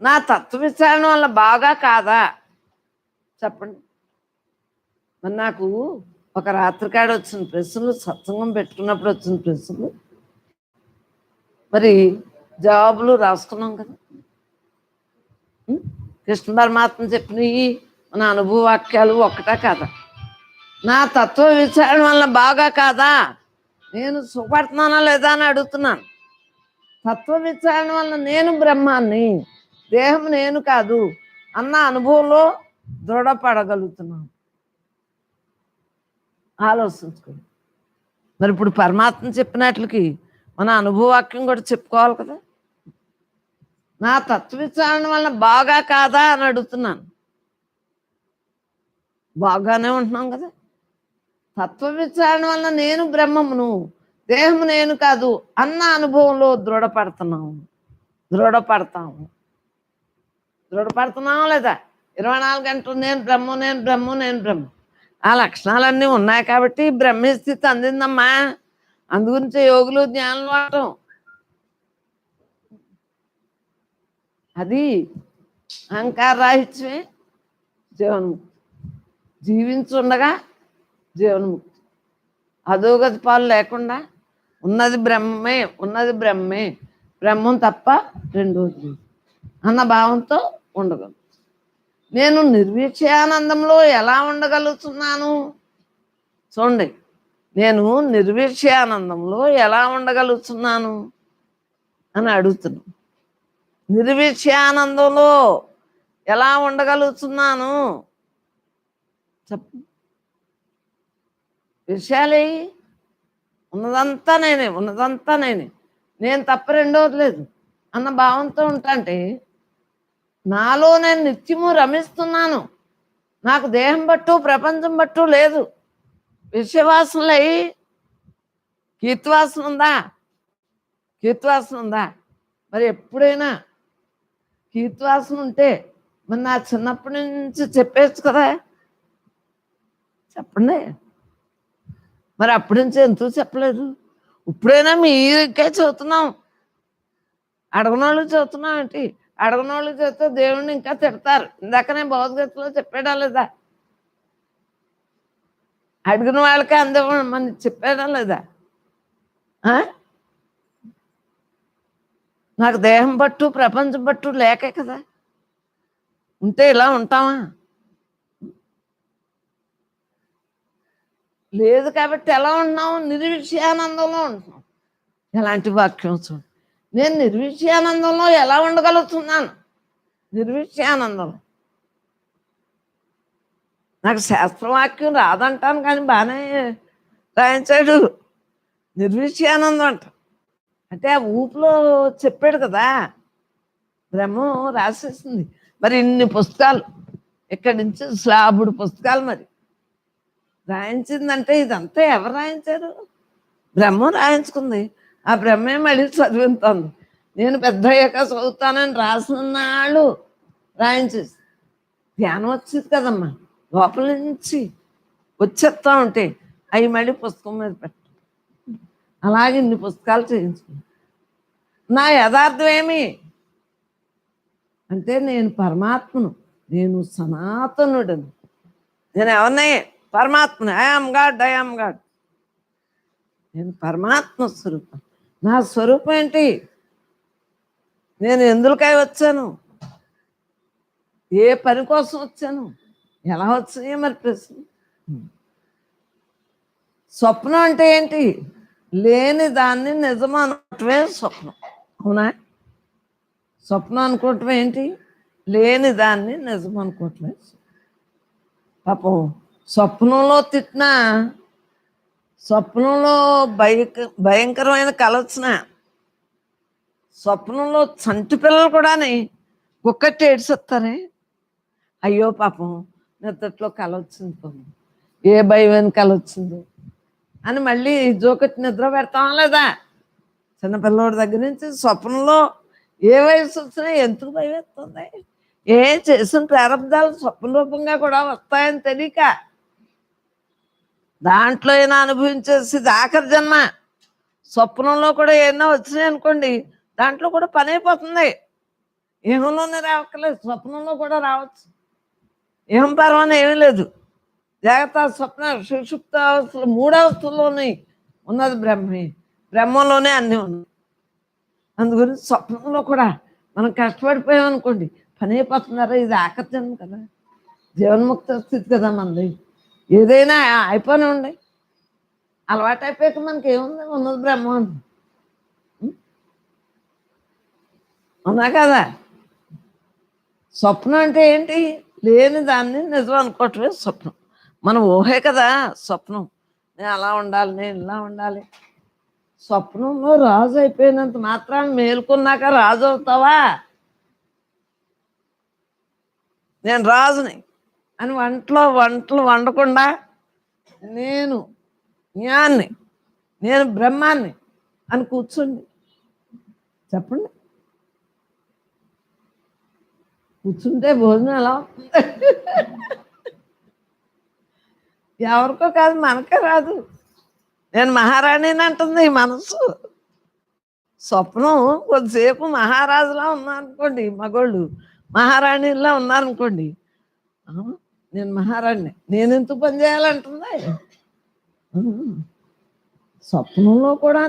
నా తత్వ విచారణ వల్ల బాగా కాదా చెప్పండి? మరి నాకు ఒక రాత్రికాడ వచ్చిన ప్రశ్నలు, సత్సంగం పెట్టుకున్నప్పుడు వచ్చిన ప్రశ్నలు, మరి జవాబులు రాసుకున్నాం కదా. కృష్ణ పరమాత్మ చెప్పినవి మన అనుభవ వాక్యాలు ఒక్కటా కాదా? నా తత్వ విచారణ వల్ల బాగా కాదా, నేను సుఖపడుతున్నానా లేదా అని అడుగుతున్నాను. తత్వ విచారణ వల్ల నేను బ్రహ్మాన్ని, దేహం నేను కాదు అన్న అనుభవంలో దృఢపడగలుగుతున్నాను. ఆలోచించుకోండి. మరి ఇప్పుడు పరమాత్మ చెప్పినట్లకి మన అనుభవవాక్యం కూడా చెప్పుకోవాలి కదా. నా తత్వ విచారణ వల్ల బాగా కాదా అని అడుగుతున్నాను. బాగానే ఉంటున్నాం కదా. తత్వ విచారణ వల్ల నేను బ్రహ్మమును, దేహము నేను కాదు అన్న అనుభవంలో దృఢపడుతున్నాము. దృఢపడుతున్నాం లేదా? 24 గంటలు నేను బ్రహ్మ, నేను బ్రహ్మ, నేను బ్రహ్మ. ఆ లక్షణాలన్నీ ఉన్నాయి కాబట్టి బ్రహ్మ స్థితి అందిందమ్మా. అందుగురించి యోగులు జ్ఞానులు వాడటం అది అహంకార రాహిత్యమే జీవన్ముక్తి. జీవించుండగా జీవన్ముక్తి, అధోగతి పాలు లేకుండా ఉన్నది బ్రహ్మే, బ్రహ్మం తప్ప రెండోది అన్న భావంతో ఉండగలను. నేను నిర్విషయానందంలో ఎలా ఉండగలుగుతున్నాను? చూడండి, నేను నిర్విషయానందంలో ఎలా ఉండగలుగుతున్నాను అని అడుగుతున్నాను. నిర్విషయానందంలో ఎలా ఉండగలుగుతున్నాను చెప్పు. విషయాలే ఉన్నదంతా నేనే, నేను తప్ప రెండవది లేదు అన్న భావంతో ఉంటాంటే నాలో నేను నిత్యము రమిస్తున్నాను. నాకు దేహం పట్టు ప్రపంచం పట్టు లేదు. విషయవాసనలై కీర్తివాసన ఉందా? మరి ఎప్పుడైనా కీర్తివాసన ఉంటే మరి నా చిన్నప్పటి నుంచి చెప్పేచ్చు కదా. చెప్పండి. మరి అప్పటి నుంచి ఎందుకు చెప్పలేదు? ఇప్పుడైనా మీకే చదువుతున్నాం, అడగనోళ్ళు చదువుతున్నాం ఏంటి? అడగనోళ్ళు చెప్తే దేవుణ్ణి ఇంకా తిడతారు. ఇందాకనే భగవద్గీతలో చెప్పాడా లేదా? అడిగిన వాళ్ళకే అందమని చెప్పాడా లేదా? నాకు దేహం పట్టు ప్రపంచం పట్టు లేకే కదా. ఉంటే ఇలా ఉంటామా? లేదు కాబట్టి ఎలా ఉంటున్నాం? నిర్విషయానందంలో ఉంటున్నాం. ఎలాంటి వాక్యం చూడు. నేను నిర్విషయానందంలో ఎలా ఉండగలుగుతున్నాను? నిర్విషయానందంలో నాకు శాస్త్రవాక్యం రాదంటాను, కానీ బాగానే రాయించాడు. నిర్విషయానందం అంటే ఆ ఊపులో చెప్పాడు కదా. బ్రహ్మం రాసేసింది. మరి ఇన్ని పుస్తకాలు, ఇక్కడి నుంచి స్లాబుడు పుస్తకాలు మరి రాయించిందంటే ఇదంతా ఎవరు రాయించారు? బ్రహ్మం రాయించుకుంది. ఆ బ్రహ్మే మళ్ళీ చదివింది. నేను పెద్ద అయ్యాక చదువుతానని రాసిన నాళ్ళు రాయించేసి ధ్యానం వచ్చేది కదమ్మా. లోపల నుంచి వచ్చేస్తా ఉంటే అవి మళ్ళీ పుస్తకం మీద పెట్ట, అలాగే ఇన్ని పుస్తకాలు చేయించుకున్నాను. నా యథార్థం ఏమి అంటే నేను పరమాత్మను, నేను సనాతనుడను. నేను ఎవరిని? పరమాత్మను. I'm God. నేను పరమాత్మ స్వరూపం. నా స్వరూపం ఏంటి? నేను ఎందుకై వచ్చాను? ఏ పని కోసం వచ్చాను? ఎలా వచ్చినాయో మరి ప్రశ్న. స్వప్నం అంటే ఏంటి? లేని దాన్ని నిజం అనుకోవటమే స్వప్నం. అవునా? స్వప్నం అనుకోవటం ఏంటి? లేని దాన్ని నిజం అనుకోవటమే. పాపం స్వప్నంలో తిట్టినా, స్వప్నంలో భయంకరమైన కల వచ్చిన, స్వప్నంలో చంటి పిల్లలు కూడాని కుక్కట్టి ఏడ్చేస్తారే. అయ్యో పాపం నిద్రలో కల వచ్చింది, ఏ భయమైన కల వచ్చింది అని మళ్ళీ జోకట్టి నిద్ర పెడతాం లేదా? చిన్నపిల్లడి దగ్గర నుంచి స్వప్నంలో ఏ వయసు వచ్చినా ఎందుకు భయం వేస్తుంది? ఏం చేసిన ప్రారంభాలు స్వప్న రూపంగా కూడా వస్తాయని తెలియక దాంట్లో అయినా అనుభవించేసి ఆఖరి జన్మ స్వప్నంలో కూడా ఏమైనా వచ్చినాయి అనుకోండి, దాంట్లో కూడా పని అయిపోతుంది. ఏహంలోనే రావక్కర్లేదు, స్వప్నంలో కూడా రావచ్చు. ఏం పర్వాలేదు, ఏమీ లేదు. జాగ్రత్త స్వప్న సుషుప్త అవస్థలు మూడవస్థలోనే ఉన్నది బ్రహ్మే. బ్రహ్మంలోనే అన్నీ ఉన్నాయి. అందుగురించి స్వప్నంలో కూడా మనం కష్టపడిపోయాం అనుకోండి పని అయిపోతున్నారా, ఇది ఆకర్షణ కదా, జీవన్ముక్త స్థితి కదా మనది. ఏదైనా అయిపోయినా ఉండి అలవాటు అయిపోయాక మనకి ఏముంది, ఉన్నది బ్రహ్మం. అవునా కదా. స్వప్నం అంటే ఏంటి? లేని దాన్ని నిజం అనుకోవటమే స్వప్నం. మన ఊహే కదా స్వప్నం. నేను అలా ఉండాలి, నేను ఇలా ఉండాలి. స్వప్నంలో రాజు అయిపోయినంత మాత్రాన్ని మేలుకున్నాక రాజు అవుతావా? నేను రాజుని అని వంటలు వండకుండా నేను జ్ఞాన్ని, నేను బ్రహ్మాన్ని అని కూర్చోండి. చెప్పండి, కూర్చుంటే భోజనం ఎలా అవుతుంది? ఎవరికో కాదు, మనకే రాదు. నేను మహారాణిని అంటుంది ఈ మనసు. స్వప్నం కొద్దిసేపు మహారాజులా ఉన్నారనుకోండి, మగోళ్ళు మహారాణిలా ఉన్నారనుకోండి, నేను మహారాణి, నేను ఎందుకు పని చేయాలంటుంది. స్వప్నంలో కూడా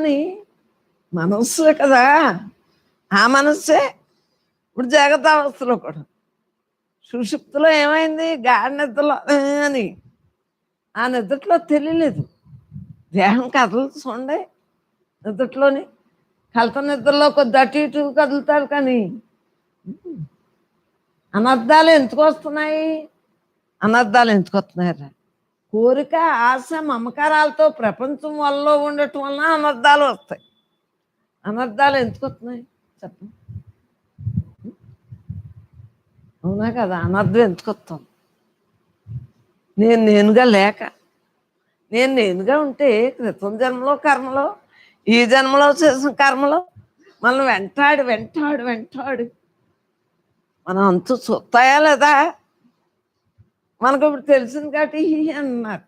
మనస్సే కదా, ఆ మనస్సే ఇప్పుడు జాగ్రత్త అవస్థలో కూడా. సుషుప్తిలో ఏమైంది, గాఢ నిద్రలో అని ఆ నిద్రలో తెలియలేదు, దేహం కదలదు చూడండి. నిద్రలోని కలత నిద్రలో కొద్ది అటు ఇటు కదులుతారు, కానీ అనర్థాలు ఎందుకు వస్తున్నాయి? అనర్థాలు ఎందుకు వస్తున్నాయి? కోరిక, ఆశ, మమకారాలతో ప్రపంచం వల్ల ఉండటం వలన అనర్థాలు వస్తాయి. అనర్థాలు ఎందుకు వస్తున్నాయి చెప్పండి? అవునా కదా. అనర్థం ఎందుకు వస్తాం? నేనుగా లేక. నేనుగా ఉంటే క్రితం జన్మలో కర్మలో, ఈ జన్మలో చేసిన కర్మలో మనం వెంటాడు వెంటాడు వెంటాడు మనం అంతు చూస్తాయా లేదా? మనకు ఇప్పుడు తెలిసింది కాబట్టి అన్నారు,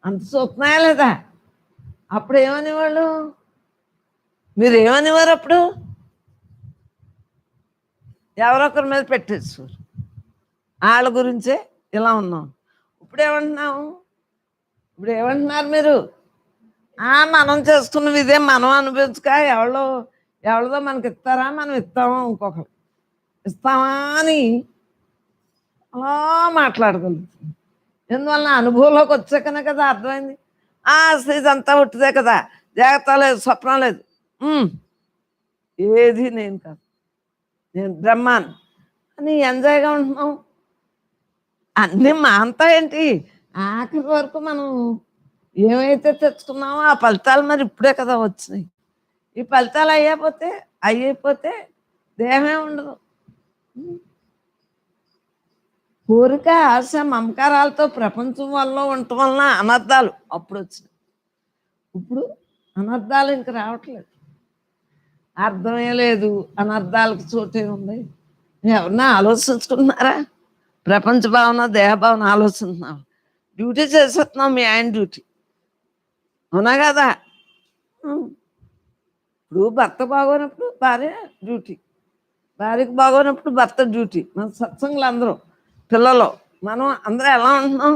అంత చూస్తున్నాయా లేదా? అప్పుడు ఏమనేవాళ్ళు, మీరు ఏమనేవారు అప్పుడు? ఎవరొకరి మీద పెట్టేస్తారు, వాళ్ళ గురించే ఇలా ఉన్నాం. ఇప్పుడు ఏమంటున్నారు మీరు? మనం చేస్తున్నవి ఇదే, మనం అనిపించుక ఎవరిదో మనకి ఇస్తారా, మనం ఇస్తామా, ఇంకొకరు ఇస్తామా అని అలా మాట్లాడగలుగుతుంది. ఎందువల్ల అనుభవంలోకి వచ్చాకనే కదా అర్థమైంది. ఇదంతా ఉట్టిదే కదా, జాగ్రత్త లేదు, స్వప్నం లేదు, ఏది నేను కాదు, నేను బ్రహ్మాన్ని అని ఎంజాయ్గా ఉంటున్నాం. అన్నీ అంతా ఏంటి, ఆఖరి వరకు మనం ఏమైతే తెచ్చుకున్నామో ఆ ఫలితాలు మరి ఇప్పుడే కదా వచ్చినాయి. ఈ ఫలితాలు అయిపోతే దేహమే ఉండదు. కోరిక, ఆశ, మమకారాలతో ప్రపంచం వల్ల ఉండటం వలన అనర్థాలు అప్పుడు వచ్చినాయి. ఇప్పుడు అనర్థాలు ఇంక రావట్లేదు, అర్థమే లేదు, అనర్థాలకు చోటే ఉంది. ఎవరన్నా ఆలోచించుకుంటున్నారా? ప్రపంచ భావన, దేహ భావన ఆలోచిస్తున్నాం. డ్యూటీ చేసేస్తున్నాం, మీ ఆయన డ్యూటీ. అవునా కదా. ఇప్పుడు భర్త బాగోనప్పుడు భార్య డ్యూటీ, భార్యకు బాగోనప్పుడు భర్త డ్యూటీ. మన సత్సంగులు అందరూ, పిల్లలు, మనం అందరూ ఎలా ఉంటున్నాం?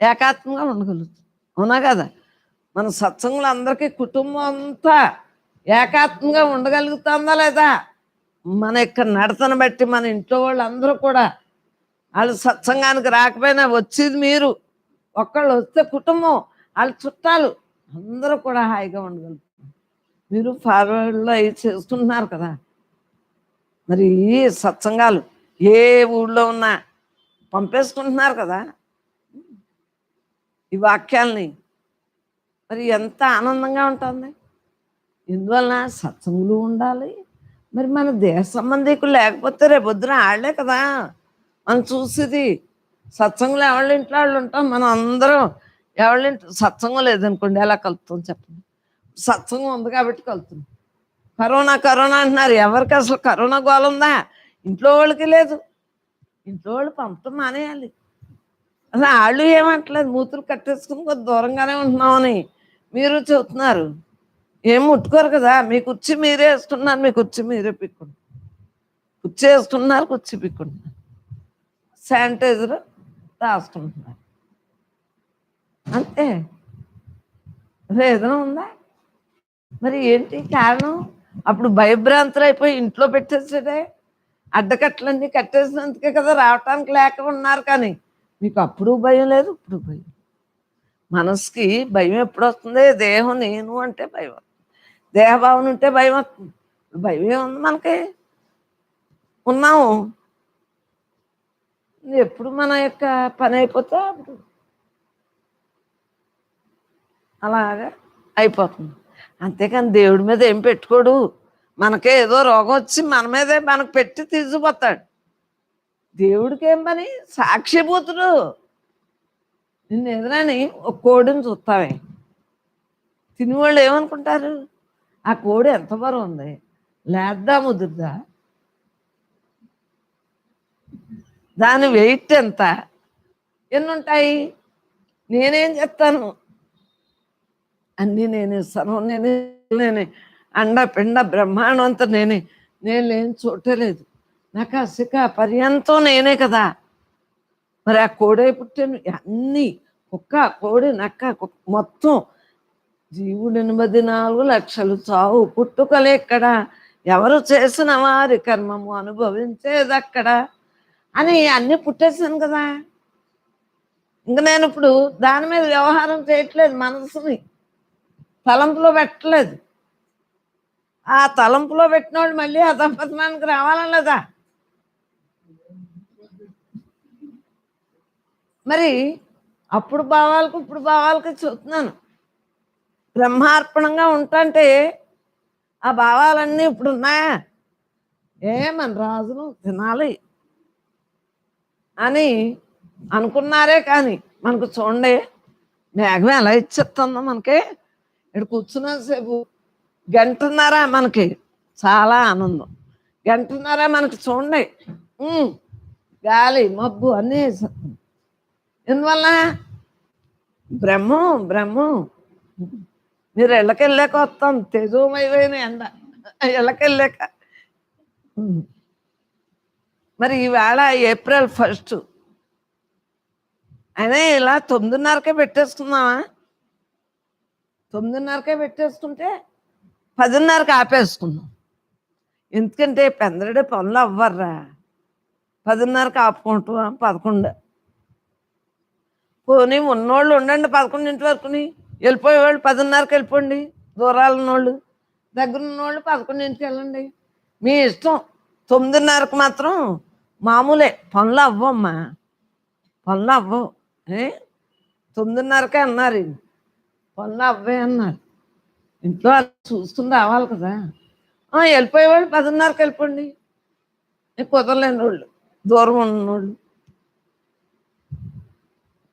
ఏకాత్మంగా ఉండగలుగుతాం. అవునా కదా. మన సత్సంగులు అందరికీ కుటుంబం అంతా ఏకాత్మంగా ఉండగలుగుతుందా లేదా? మన యొక్క నడతను బట్టి మన ఇంట్లో వాళ్ళు అందరూ కూడా, వాళ్ళు సత్సంగానికి రాకపోయినా వచ్చేది మీరు, ఒక్కళ్ళు వస్తే కుటుంబం, వాళ్ళ చుట్టాలు అందరూ కూడా హాయిగా ఉండగలుగుతారు. మీరు ఫార్వర్డ్లో అవి చేస్తున్నారు కదా. మరి ఈ సత్సంగాలు ఏ ఊళ్ళో ఉన్నా పంపేసుకుంటున్నారు కదా ఈ వాక్యాలని. మరి ఎంత ఆనందంగా ఉంటుంది. ఎందువలన సత్సంగులు ఉండాలి. మరి మన దేహ సంబంధికులు లేకపోతే రేపొద్దున వాళ్ళే కదా మనం చూసేది. సత్సంగులు ఎవళ్ళ ఇంట్లో వాళ్ళు ఉంటాం, మనం అందరం ఎవళ్ళ ఇంట్లో సత్సంగం లేదనుకోండి ఎలా కలుపుతాం చెప్పండి? సత్సంగం ఉంది కాబట్టి కలుపుతుంది. కరోనా అంటున్నారు, ఎవరికి అసలు కరోనా గోల ఉందా? ఇంట్లో వాళ్ళకి లేదు. ఇంట్లో వాళ్ళు పంపటం మానేయాలి. అసలు వాళ్ళు ఏమంటలేదు, మూతులు కట్టేసుకుని కొద్ది దూరంగానే ఉంటున్నామని మీరు చెబుతున్నారు. ఏం ముట్టుకోరు కదా, మీ కుర్చీ మీరే వేసుకున్నారు, మీ కుర్చీ మీరే పిక్కుంటున్నారు. కుర్చీ వేసుకున్నారు, కుర్చీ పిక్కుంటున్నారు. శానిటైజర్ దాచుకుంటున్నారు. అంతే. వేదన ఉందా? మరి ఏంటి కారణం? అప్పుడు భయభ్రాంతులు అయిపోయి ఇంట్లో పెట్టేసేదే, అడ్డకట్లన్నీ కట్టేసినందుకే కదా రావటానికి లేక ఉన్నారు. కానీ మీకు అప్పుడు భయం లేదు, ఇప్పుడు భయం. మనసుకి భయం ఎప్పుడు వస్తుంది? దేహం నేను అంటే భయం వస్తుంది, దేహభావన ఉంటే భయం వస్తుంది. భయం ఏముంది మనకి? ఉన్నాము. ఎప్పుడు మన యొక్క పని అయిపోతే అప్పుడు అలాగా అయిపోతుంది. అంతేకాని దేవుడి మీద ఏం పెట్టుకోడు. మనకే ఏదో రోగం వచ్చి మన మీదే మనకు పెట్టి తీసుకుపోతాడు. దేవుడికి ఏం పని? సాక్షిభూతుడు. నిన్ను ఎదురని ఒక కోడిని చూస్తావే, తినేవాళ్ళు ఏమనుకుంటారు? ఆ కోడి ఎంత బరువు ఉంది, లేద్దా ముదురుదా, దాని వెయిట్ ఎంత, ఎన్ని ఉంటాయి? నేనేం చెప్తాను? అన్నీ నేనే, సర్వం నేనే, నేనే, అండ పిండ బ్రహ్మాండం అంతా నేనే. నేను లేని చోటే లేదు. నాకు అసిక పర్యంతం నేనే కదా. మరి ఆ కోడే పుట్టాను అన్నీ, కుక్క కోడి నక్క మొత్తం జీవుడు 84 లక్షలు, చావు పుట్టుకలు ఎక్కడ, ఎవరు చేసిన వారి కర్మము అనుభవించేది అక్కడ అని అన్నీ పుట్టేసాను కదా. ఇంక నేను ఇప్పుడు దాని మీద వ్యవహారం చేయట్లేదు. మనసుని తలంపులో పెట్టలేదు. ఆ తలంపులో పెట్టిన వాళ్ళు మళ్ళీ అధపతనానికి రావాలని లేదా? మరి అప్పుడు భావాలకు ఇప్పుడు భావాలకి చూస్తున్నాను. బ్రహ్మార్పణంగా ఉంటాంటే ఆ భావాలన్నీ ఇప్పుడు ఉన్నాయా? మన రాజులు తినాలి అని అనుకున్నారే. కానీ మనకు చూడండి, మేఘం ఎలా ఇచ్చేస్తుందో మనకి. ఇక్కడ కూర్చున్నంతసేపు గంటన్నర మనకి చాలా ఆనందం. గంటన్నర మనకి చూడండి గాలి మబ్బు అన్నీ వేసేస్తుంది. ఎందువల్ల? బ్రహ్మం. మీరు ఇళ్ళకెళ్ళాక వస్తాం, తేజోమయమైన ఎండ ఇళ్ళకెళ్ళాక. మరి ఈవేళ ఏప్రిల్ 1 అయినా ఇలా 9:30కే పెట్టేసుకుందామా? 9:30కే పెట్టేసుకుంటే 10:30కి ఆపేసుకుందాం. ఎందుకంటే పెందరడే పనులు అవ్వర్రా. 10:30కి ఆపుకుంటాం. 11 పోనీ ఉన్నోళ్ళు ఉండండి 11 వరకుని, వెళ్ళిపోయేవాళ్ళు 10:30కి వెళ్ళిపోండి. దూరాలు ఉన్నోళ్ళు, దగ్గర ఉన్నోళ్ళు 11కి వెళ్ళండి, మీ ఇష్టం. 9:30కి మాత్రం మామూలే, పనులు అవ్వమ్మా, పనులు అవ్వవు. 9:30కే అన్నారు, పనులు అవ్వే అన్నారు. ఇంట్లో చూసుకుని రావాలి కదా. వెళ్ళిపోయేవాళ్ళు 10:30కి వెళ్ళిపోండి. కుదరలేని వాళ్ళు, దూరం ఉన్నోళ్ళు.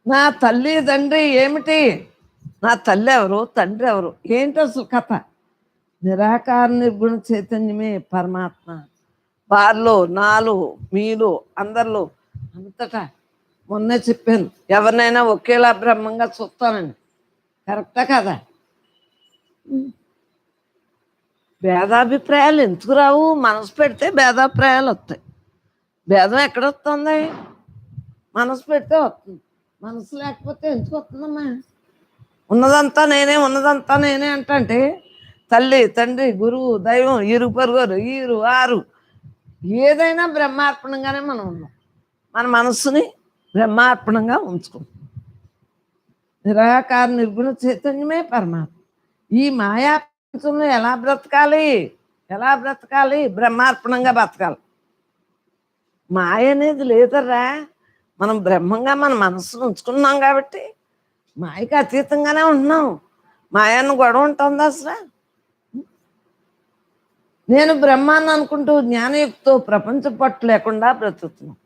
నా తల్లి తండ్రి ఏమిటి? నా తల్లి ఎవరు, తండ్రి ఎవరు, ఏంటి అసలు కథ? నిరాకార నిర్గుణ చైతన్యమే పరమాత్మ. వారిలో, నాలో, మీలో, అందరిలో, అంతటా. మొన్నే చెప్పాను, ఎవరినైనా ఒకేలా బ్రహ్మంగా చూస్తానండి. కరెక్టా కదా? భేదాభిప్రాయాలు ఎందుకు రావు? మనసు పెడితే భేదాభిప్రాయాలు వస్తాయి. భేదం ఎక్కడొస్తుంది? మనసు పెడితే వస్తుంది. మనసు లేకపోతే ఎందుకు వస్తుందమ్మా? ఉన్నదంతా నేనే అంటే తల్లి తండ్రి గురువు దైవం ఇరుగు పొరుగు ఈరు ఆరు ఏదైనా బ్రహ్మార్పణంగానే మనం ఉన్నాం. మన మనస్సుని బ్రహ్మార్పణంగా ఉంచుకుంటాం. నిరాకార నిర్గుణ చైతన్యమే పరమాత్మ. ఈ మాయా ప్రపంచంలో ఎలా బ్రతకాలి? బ్రహ్మార్పణంగా బ్రతకాలి. మాయ అనేది లేదర్రా. మనం బ్రహ్మంగా మన మనస్సును ఉంచుకున్నాం కాబట్టి మాయకి అతీతంగానే ఉంటున్నాం. మాయాన్ని గొడవ ఉంటుంది అసలు. నేను బ్రహ్మాన్ని అనుకుంటూ జ్ఞానయుక్తో ప్రపంచ పట్టు లేకుండా బ్రతుకుతున్నాం.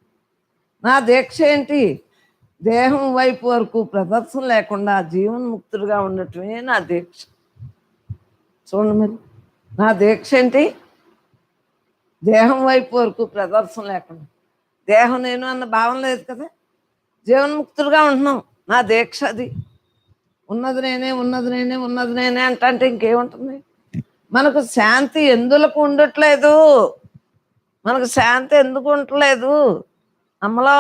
నా దీక్ష ఏంటి? దేహం వైపు వరకు ప్రదర్శన లేకుండా జీవన్ముక్తుడిగా ఉండటమే నా దీక్ష. చూడండి మరి, నా దీక్ష ఏంటి? దేహం వైపు వరకు ప్రదర్శన లేకుండా. దేహం నేను అన్న భావం లేదు కదా. జీవన్ముక్తుడిగా ఉంటున్నాం, నా దీక్ష అది. ఉన్నది నేనే అంటే ఇంకేముంటుంది? మనకు శాంతి ఎందుకు ఉండట్లేదు? మనకు శాంతి ఎందుకు ఉండట్లేదు? అమ్మలో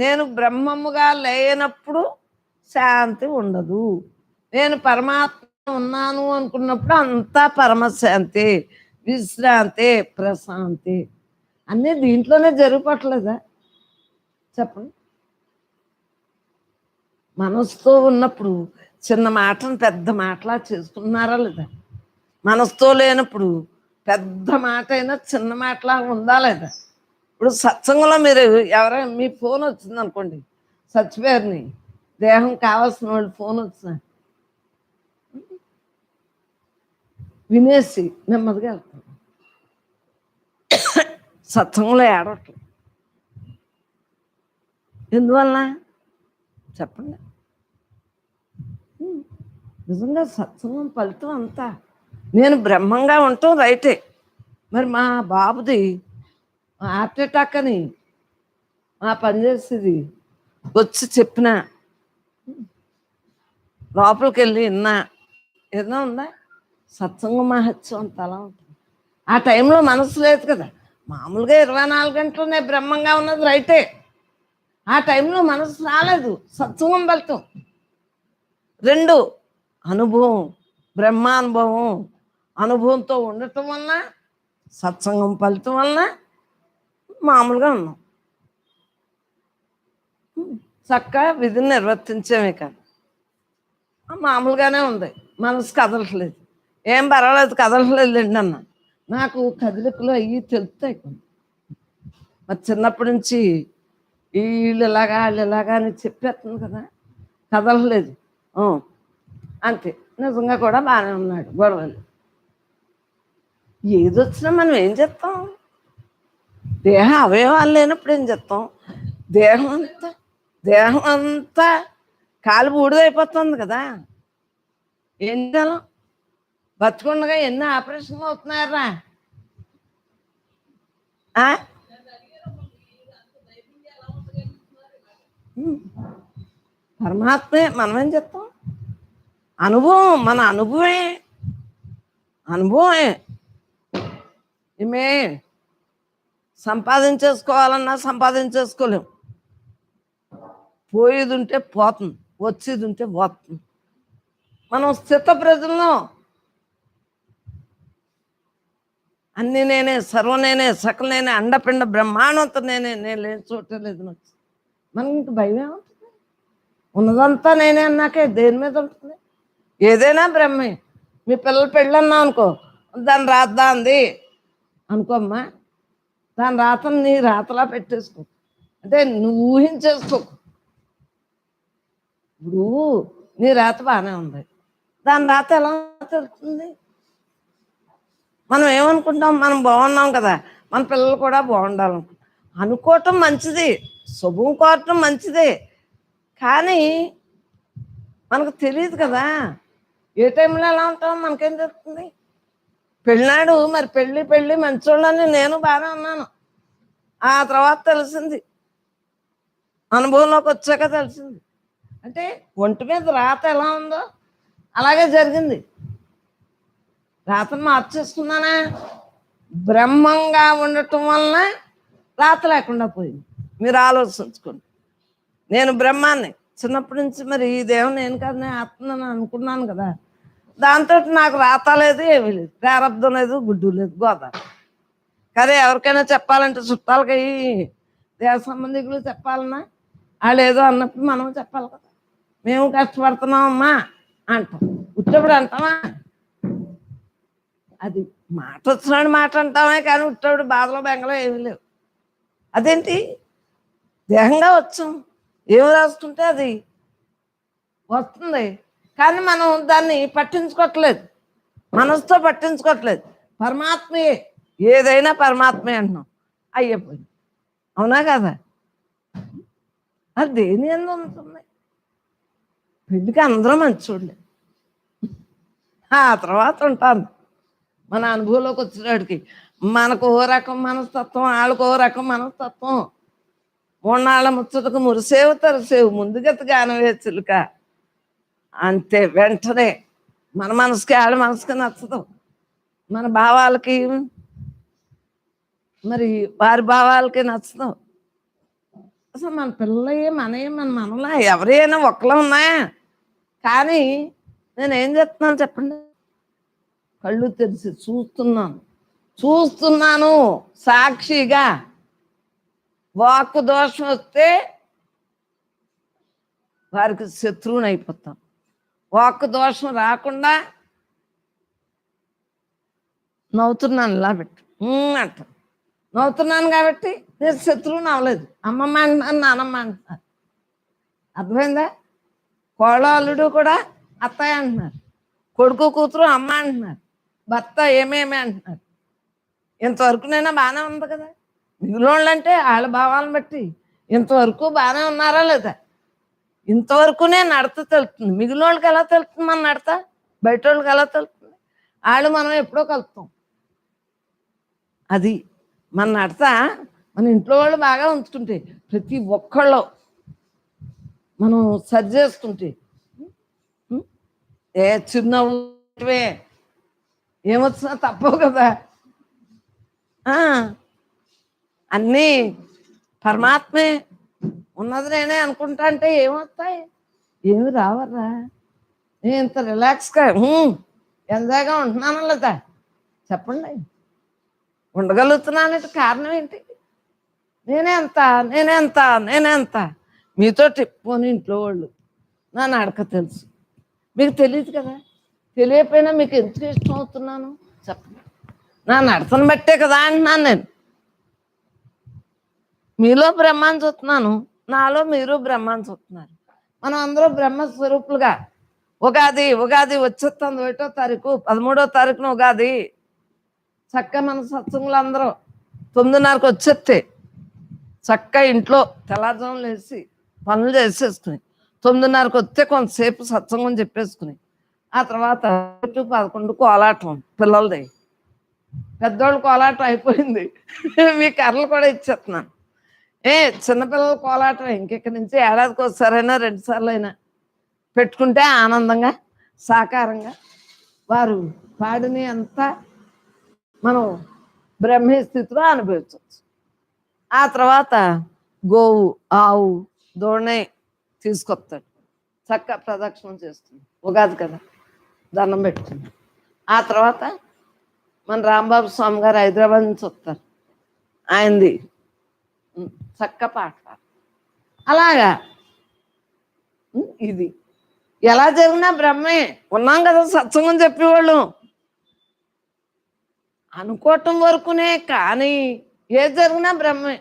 నేను బ్రహ్మముగా లేనప్పుడు శాంతి ఉండదు. నేను పరమాత్మ ఉన్నాను అనుకున్నప్పుడు అంతా పరమశాంతి, విశ్రాంతి, ప్రశాంతి అన్నీ దీంట్లోనే జరిగిపోవట్లేదా? చెప్పండి. మనసుతో ఉన్నప్పుడు చిన్న మాటను పెద్ద మాటలా చేసుకున్నారా లేదా? మనసుతో లేనప్పుడు పెద్ద మాట అయినా చిన్న మాటలా ఉందా లేదా? ఇప్పుడు సత్సంగంలో మీరు ఎవరైనా మీ ఫోన్ వచ్చింది అనుకోండి, చచ్చిపోయారని దేహం కావాల్సిన వాళ్ళు ఫోన్ వచ్చిన వినేసి నెమ్మదిగా వెళ్తాం. సత్సంగంలో ఏడవట్లేదు. ఎందువల్ల చెప్పండి? నిజంగా సత్సంగం ఫలితం అంతా నేను బ్రహ్మంగా ఉండటం రైటే. మరి మా బాబుది హార్ట్ అటాక్ అని మా పనిచేసేది వచ్చి చెప్పిన లోపలికి వెళ్ళి విన్నా ఏదైనా ఉందా? సత్సంగ మహత్యం అంత అలా ఉంటుంది. ఆ టైంలో మనసు లేదు కదా. మామూలుగా 24 గంటలునే బ్రహ్మంగా ఉన్నది రైటే. ఆ టైంలో మనసు రాలేదు. సత్సంగం ఫలితం. 2 అనుభవం, బ్రహ్మానుభవం, అనుభవంతో ఉండటం వలన సత్సంగం ఫలితం వలన మామూలుగా ఉన్నాం. చక్కగా విధిని నిర్వర్తించామే కానీ మామూలుగానే ఉంది. మనసు కదలట్లేదు. ఏం పర్వాలేదు, కదలట్లేదులేండి అన్న. నాకు కదలికలు అవి తెలుస్తాయి కొన్ని. మరి చిన్నప్పటి నుంచి వీళ్ళు ఇలాగా వాళ్ళు ఇలాగా అని చెప్పేస్తుంది కదా, కదలలేదు. అంతే. నిజంగా కూడా బాగానే ఉన్నాడు. గొడవలు ఏదొచ్చినా మనం ఏం చేస్తాం? దేహ అవయవాలు లేనప్పుడు ఏం చేస్తాం? దేహం అంతా కాలు బూడిదైపోతుంది కదా. ఏం చేయాలి? బతుకుండగా ఎన్ని ఆపరేషన్లు అవుతున్నారా? పరమాత్మే. మనమేం చెప్తాం? అనుభవం, మన అనుభవమే. ఏమే సంపాదించేసుకోవాలన్నా సంపాదించేసుకోలేం. పోయేది ఉంటే పోతుంది, వచ్చేది ఉంటే పోతుంది. మనం స్థిత ప్రజల్లో అన్ని నేనే, సర్వ నేనే, సకల నేనే, అండపిండ బ్రహ్మాండంతో నేనే, నేను లేని చోట లేదు. మనకి ఇంక భయం ఏముంటుంది? ఉన్నదంతా నేనే అన్నాకే దేని మీద ఉంటుంది? ఏదైనా బ్రహ్మే. మీ పిల్లలు పెళ్ళన్నా అనుకో, దాని రాద్దా అంది అనుకోమ్మా, దాని రాతను నీ రాతలా పెట్టేసుకో. అంటే నువ్వు ఊహించేసుకో. ఇప్పుడు నీ రాత బాగానే ఉంది, దాని రాత ఎలా తెలుస్తుంది? మనం ఏమనుకుంటాం? మనం బాగున్నాం కదా, మన పిల్లలు కూడా బాగుండాలనుకుంటాం. అనుకోవటం మంచిది, శుభం కోరటం మంచిదే. కానీ మనకు తెలియదు కదా ఏ టైంలో ఎలా ఉంటామో. మనకేం తెలుస్తుంది? పెళ్ళినాడు మరి పెళ్ళి మంచోళ్ళని నేను బాగానే ఉన్నాను. ఆ తర్వాత తెలిసింది, అనుభవంలోకి వచ్చాక తెలిసింది. అంటే ఒంటి మీద రాత ఎలా ఉందో అలాగే జరిగింది. రాతను మార్చేసుకున్నానా? బ్రహ్మంగా ఉండటం వలన రాత లేకుండా పోయింది. మీరు ఆలోచించుకోండి. నేను బ్రహ్మాన్ని చిన్నప్పటి నుంచి, మరి ఈ దేవం నేను కాదు, నేను ఆత్మని అనుకున్నాను కదా. దాంతో నాకు రాత లేదు, ఏమీ లేదు, ప్రారంధం లేదు, గుడ్డు లేదు, గోదావరి. కానీ ఎవరికైనా చెప్పాలంటే చుట్టాలకి, దేవ సంబంధికులు చెప్పాలన్నా వాళ్ళు ఏదో అన్నప్పుడు మనం చెప్పాలి కదా. మేము కష్టపడుతున్నామమ్మా అంటాం. ఉట్టప్పుడు అంటామా? అది మాట వచ్చినాడు మాట అంటామే కానీ ఉట్టప్పుడు బాధలో బెంగలో ఏమీ లేవు. అదేంటి? దేహంగా వచ్చాం, ఏం రాసుకుంటే అది వస్తుంది. కానీ మనం దాన్ని పట్టించుకోవట్లేదు, మనసుతో పట్టించుకోవట్లేదు. పరమాత్మయే, ఏదైనా పరమాత్మే అంటున్నాం. అయ్యిపోయింది. అవునా కదా? అది దేని ఎందు ఉంటుంది? పెళ్ళికి అందరూ మంచోళ్ళే. ఆ తర్వాత ఉంటాను మన అనుభవంలోకి వచ్చినాడికి మనకు ఓ రకం మనస్తత్వం, వాళ్ళకు ఓ రకం మనస్తత్వం. మూన్నాళ్ళ ముచ్చటకు మురిసేవు తరిసేవు, ముందుగత గానవే చిలుక. అంతే. వెంటనే మన మనసుకి వాళ్ళ మనసుకి నచ్చదు. మన భావాలకి మరి వారి భావాలకి నచ్చదు. అసలు మన పిల్లలే మన మనలా ఎవరైనా ఒక్కలా ఉన్నాయా? కానీ నేనేం చెప్తున్నాను చెప్పండి, కళ్ళు తెరిచి చూస్తున్నాను సాక్షిగా. వాక్కు దోషం వస్తే వారికి శత్రువుని అయిపోతాం. వాక్కు దోషం రాకుండా నవ్వుతున్నాను, ఇలా పెట్టు అంట. నవ్వుతున్నాను కాబట్టి నేను శత్రువుని అవ్వలేదు. అమ్మమ్మ అంటున్నాను, నానమ్మ అంటున్నారు. అర్థమైందా? కోడలుడు కూడా అత్తయ్య అంటున్నారు, కొడుకు కూతురు అమ్మ అంటున్నారు, భర్త ఏమేమి అంటున్నారు. ఇంతవరకునైనా బాగానే ఉంది కదా. మిగిలినోళ్ళు అంటే వాళ్ళ భావాలను బట్టి ఇంతవరకు బాగానే ఉన్నారా లేదా? ఇంతవరకునే నడత తెలుస్తుంది. మిగిలిన వాళ్ళకి ఎలా తెలుస్తుంది మన నడత? బయట వాళ్ళకి ఎలా తెలుస్తుంది? వాళ్ళు మనం ఎప్పుడో కలుపుతాం. అది మన నడత. మన ఇంట్లో వాళ్ళు బాగా ఉంచుకుంటే, ప్రతి ఒక్కళ్ళు మనం సరి చేసుకుంటే, ఏ చిన్నవే ఏమొచ్చినా తప్పవు కదా. అన్నీ పరమాత్మే. ఉన్నది నేనే అనుకుంటా అంటే ఏమొస్తాయి? ఏమి రావరా. నేను ఇంత రిలాక్స్గా ఎంజాయ్గా ఉంటున్నాను లేదా చెప్పండి. ఉండగలుగుతున్నానంటే కారణం ఏంటి? నేనెంత మీతోటి పోనీ ఇంట్లో వాళ్ళు నా నడక తెలుసు, మీకు తెలియదు కదా. తెలియకపోయినా మీకు ఎందుకు ఇష్టం అవుతున్నాను చెప్పండి? నా నడతను బట్టే కదా అంటున్నాను నేను. మీలో బ్రహ్మాన్ని చూస్తున్నాను, నాలో మీరు బ్రహ్మాన్ని చూస్తున్నారు. మనం అందరూ బ్రహ్మస్వరూపులుగా. ఉగాది వచ్చేస్తుంది 1వ తారీఖు, 13వ తారీఖున ఉగాది. చక్కగా మన సత్సంగులు అందరూ 9:30కి వచ్చేస్తే చక్కగా ఇంట్లో తెల్లారుజామున లేచి పనులు చేసేసుకుని 9:30కి వస్తే కొంతసేపు సత్సంగం చెప్పేసుకుని, ఆ తర్వాత 11 కోలాటం పిల్లలది. పెద్దోళ్ళు కోలాటం అయిపోయింది, మీ కర్రలు కూడా ఇచ్చేస్తున్నాను. చిన్నపిల్లల కోలాటం ఇంకెక్కడి నుంచి ఏడాదికి ఒకసారైనా 2 సార్లు అయినా పెట్టుకుంటే ఆనందంగా సాకారంగా వారు పాడిని అంతా మనం బ్రహ్మీ స్థితిలో అనుభవించవచ్చు. ఆ తర్వాత గోవు ఆవు దూడనే తీసుకొస్తాడు, చక్క ప్రదక్షిణం చేస్తుంది. ఉగాది కదా, దండం పెట్టుకుంది. ఆ తర్వాత మన రాంబాబు స్వామి గారు హైదరాబాద్ నుంచి వస్తారు, ఆయనది చక్క పాట. అలాగా ఇది ఎలా జరిగినా బ్రహ్మే. ఉన్నాం కదా సత్సంగం చెప్పేవాళ్ళు అనుకోవటం వరకునే, కానీ ఏది జరిగినా బ్రహ్మే.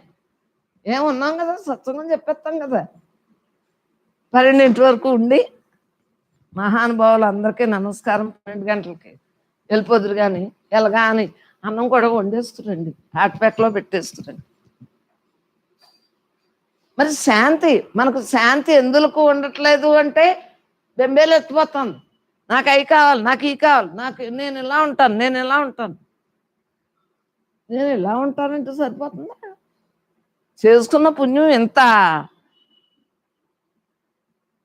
ఏమున్నాం కదా సత్సంగం చెప్పేస్తాం కదా. 12 వరకు ఉండి మహానుభావులు అందరికీ నమస్కారం. 12 గంటలకి వెళ్ళిపోదురు. కానీ ఎలాగా అని అన్నం కూడా వండేస్తురండి, హాట్ప్యాక్లో పెట్టేస్తురండి. మరి శాంతి, మనకు శాంతి ఎందుకు ఉండట్లేదు అంటే బెంబేలు ఎత్తిపోతాను. నాకు అవి కావాలి, నాకు ఈ కావాలి, నేను ఇలా ఉంటాను, నేను ఇలా ఉంటానంటే సరిపోతుందా? చేసుకున్న పుణ్యం ఎంత,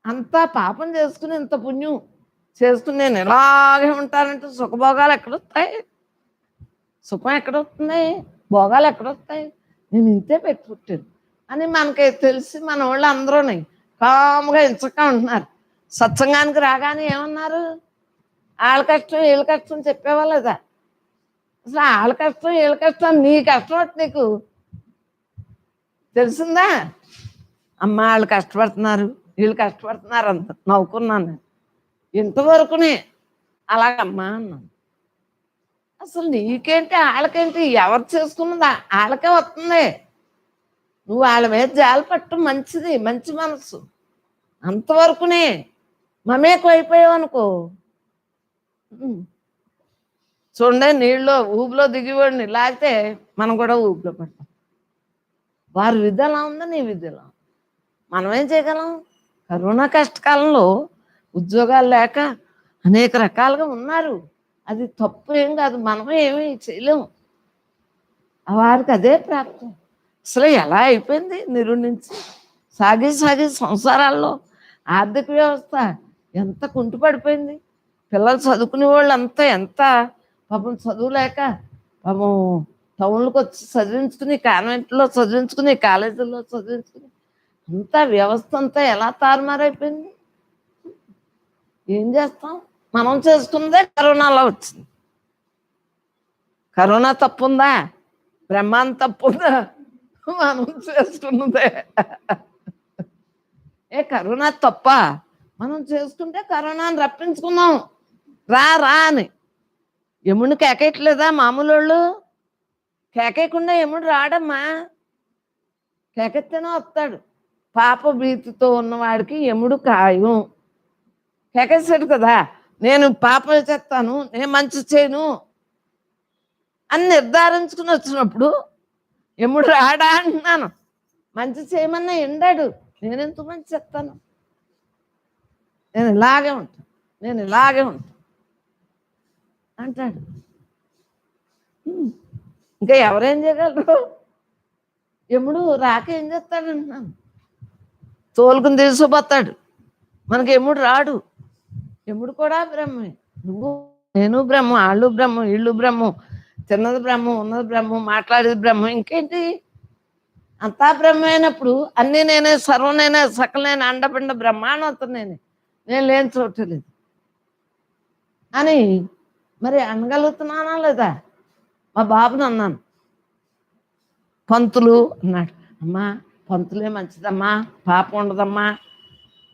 అంతా పాపం చేసుకుని ఇంత పుణ్యం చేసుకుని నేను ఇలాగే ఉంటానంటే సుఖభోగాలు ఎక్కడొస్తాయి? సుఖం ఎక్కడొస్తుంది? భోగాలు ఎక్కడొస్తాయి? నేను ఇంతే పెట్టుకుంటాను అని మనకి తెలిసి మన వాళ్ళు అందరూని కాముగా ఇంచగా ఉంటున్నారు. సత్సంగానికి రాగానే ఏమన్నారు? వాళ్ళ కష్టం వీళ్ళ కష్టం చెప్పేవాళ్ళదా? అసలు వాళ్ళ కష్టం వీళ్ళ కష్టం, నీ కష్టం అంటే నీకు తెలిసిందా? అమ్మ వాళ్ళు కష్టపడుతున్నారు, వీళ్ళు కష్టపడుతున్నారు అంత నవ్వుకున్నాను. ఇంతవరకునే అలాగమ్మా అన్నాను. అసలు నీకేంటి వాళ్ళకేంటి? ఎవరు చేసుకున్నది వాళ్ళకే వస్తుంది. నువ్వు వాళ్ళ మీద జాలి పట్టు, మంచిది, మంచి మనసు. అంతవరకునే మమేకం అయిపోయావు అనుకో, చూడండి నీళ్ళలో ఊబిలో దిగివాడిని లేకపోతే మనం కూడా ఊబిలో పడతాం. వారి విధి ఎలా ఉందో నీ విధి ఎలా ఉంది. మనం ఏం చేయగలం? కరోనా కష్టకాలంలో ఉద్యోగాలు లేక అనేక రకాలుగా ఉన్నారు. అది తప్పు ఏం కాదు, మనమే ఏమీ చేయలేము. వారికి అదే ప్రాప్తం. అసలు ఎలా అయిపోయింది నిరుణించి సాగి సంసారాల్లో ఆర్థిక వ్యవస్థ ఎంత కుంటుపడిపోయింది. పిల్లలు చదువుకునే వాళ్ళు అంతా ఎంత పాపం చదువులేక పాపం టౌన్లకు వచ్చి చదివించుకుని, కాన్వెంట్లో చదివించుకుని, కాలేజీల్లో చదివించుకుని అంతా వ్యవస్థ అంతా ఎలా తారుమారైపోయింది. ఏం చేస్తాం? మనం చేసుకున్నదే కరోనాలో వచ్చింది. కరోనా తప్పుందా? బ్రహ్మాండ తప్పుందా? మనం చేసుకున్నదే. కరోనా తప్ప? మనం చేసుకుంటే కరోనాని రప్పించుకున్నాం. రా రా అని. యముడిని కేకేయట్లేదా మామూలు వాళ్ళు? కేకేయకుండా యముడు రాడమ్మా. కేకెత్తేనే వస్తాడు. పాప భీతితో ఉన్నవాడికి యముడు ఖాయం. కేకేశాడు కదా, నేను పాపం చేస్తాను, నేను మంచి చేయను అని నిర్ధారించుకుని వచ్చినప్పుడు యముడు రాడా అంటున్నాను. మంచి చేయమన్నా ఎండాడు. నేనెందుకు మంచి చెప్తాను? నేను ఇలాగే ఉంటాను, నేను ఇలాగే ఉంటాను అంటాడు. ఇంకా ఎవరేం చేయగలరు? యముడు రాక ఏం చేస్తాడు అంటున్నాను. తోలుకుని తీసుకుపోతాడు. మనకి యముడు రాడు. యముడు కూడా బ్రహ్మే. నువ్వు నేను బ్రహ్మ, వాళ్ళు బ్రహ్మ, వీళ్ళు బ్రహ్మ, చిన్నది బ్రహ్మ, ఉన్నది బ్రహ్మ, మాట్లాడేది బ్రహ్మ, ఇంకేంటి? అంతా బ్రహ్మ అయినప్పుడు అన్నీ నేనే, సర్వం నేనే, సకల నేను, అండపిండ బ్రహ్మాండం నేనే, నేను లేని చోటలేదు అని మరి అనగలుగుతున్నానా లేదా? మా బాబుని అన్నాను, పంతులు అన్నాడు. అమ్మా పంతులే మంచిదమ్మా, పాపం ఉండదమ్మా,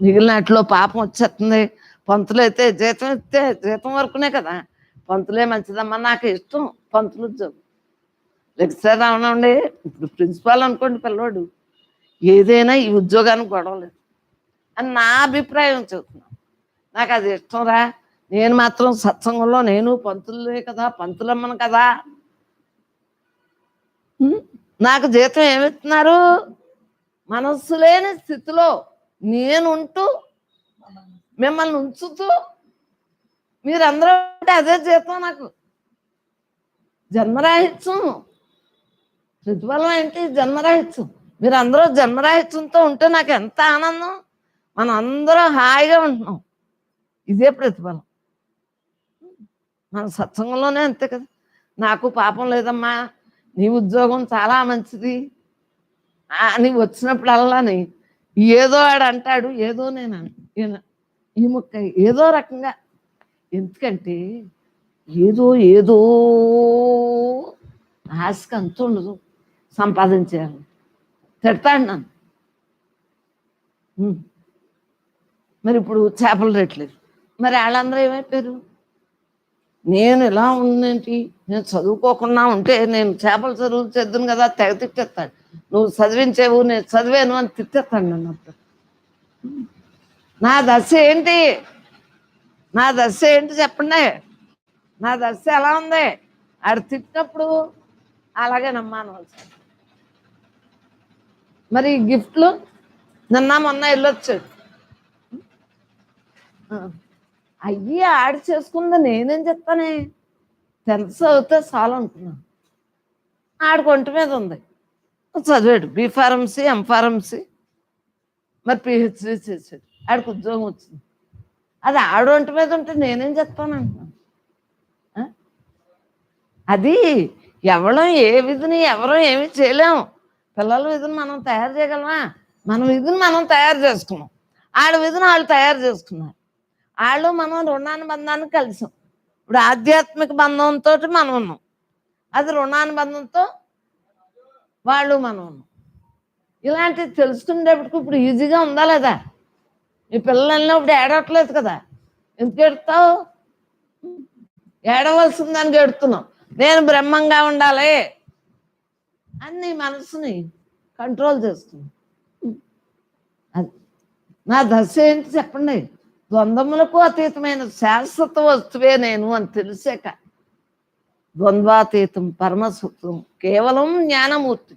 మిగిలినట్లో పాపం వచ్చేస్తుంది. పంతులు అయితే జీతం ఇస్తే జీతం వరకునే కదా, పంతులే మంచిదమ్మా, నాకు ఇష్టం పంతులు ఉద్యోగం. లెక్చరర్ అవునండి, ఇప్పుడు ప్రిన్సిపాల్ అనుకోండి పిల్లోడు, ఏదైనా ఈ ఉద్యోగానికి గొడవలేదు అని నా అభిప్రాయం చెబుతున్నాను. నాకు అది ఇష్టం రా. నేను మాత్రం సత్సంగంలో నేను పంతులే కదా, పంతులమ్మను కదా. నాకు జీతం ఏమిస్తున్నారు? మనస్సు లేని స్థితిలో నేనుంటూ మిమ్మల్ని ఉంచుతూ మీరందరూ అంటే అదే జీతం నాకు. జన్మరాహిత్యం, ప్రతిఫలం ఏంటి? జన్మరాహిత్యం. మీరు అందరూ జన్మరాహిత్యంతో ఉంటే నాకు ఎంత ఆనందం. మనం అందరూ హాయిగా ఉంటున్నాం, ఇదే ప్రతిఫలం. మన సత్సంగంలోనే అంతే కదా. నాకు పాపం లేదమ్మా, నీ ఉద్యోగం చాలా మంచిది అని వచ్చినప్పుడల్లాని ఏదో ఆడు అంటాడు, ఏదో నేను ఈ ముక్క ఏదో రకంగా. ఎందుకంటే ఏదో ఏదో ఆశకి అంత ఉండదు, సంపాదించేయాలి. తిడతాడు నన్ను. మరి ఇప్పుడు చేపల రేట్లేదు, మరి వాళ్ళందరూ ఏమైపోయారు? నేను ఇలా ఉందేంటి, నేను చదువుకోకుండా ఉంటే నేను చేపల చదువులు చదువును కదా, తెగ తిట్టేస్తాడు. నువ్వు చదివించేవు, నేను చదివాను అని తిట్టేస్తాడు నన్ను. అప్పుడు నా దశ ఏంటి? నా దశ ఏంటి చెప్పండి? నా దశ ఎలా ఉంది? ఆడు తిట్టినప్పుడు అలాగే నమ్మానవలసి. మరి గిఫ్ట్లు నిన్న మొన్న వెళ్ళొచ్చాడు, అయ్యి ఆడి చేసుకుందా నేనేం చెప్తానే. 10th చదివితే చాలు అనుకున్నాను. ఆడికి ఒంటి మీద ఉంది, చదివాడు బీఫార్మసీ, ఎంఫార్మసీ, మరి పిహెచ్డీ చేసాడు, ఆడికి ఉద్యోగం వచ్చింది. అది ఆడు ఒంటి మీద ఉంటే నేనేం చెప్తాను అంటున్నాను. అది ఎవరం ఏ విధిని ఎవరో ఏమి చేయలేము. పిల్లల విధిని మనం తయారు చేయగలమా? మన విధిని మనం తయారు చేసుకున్నాం, ఆడ విధిని వాళ్ళు తయారు చేసుకున్నారు. వాళ్ళు మనం రుణానుబంధాన్ని కలిసాం. ఇప్పుడు ఆధ్యాత్మిక బంధంతో మనం ఉన్నాం, అది రుణానుబంధంతో వాళ్ళు మనం ఉన్నాం. ఇలాంటివి తెలుసుకునేటప్పటికి ఇప్పుడు ఈజీగా ఉందా లేదా? ఈ పిల్లలు వెళ్ళినప్పుడు ఏడవట్లేదు కదా, ఎందుకు ఏడుతావు? ఏడవలసిందానికి ఏడుతున్నావు. నేను బ్రహ్మంగా ఉండాలి అని మనసుని కంట్రోల్ చేస్తున్నాను. అది నా దశ ఏంటి చెప్పండి? ద్వంద్వములకు అతీతమైన శాశ్వత వస్తువే నేను అని తెలిసాక, ద్వంద్వాతీతం పరమసత్వం కేవలం జ్ఞానమూర్తి,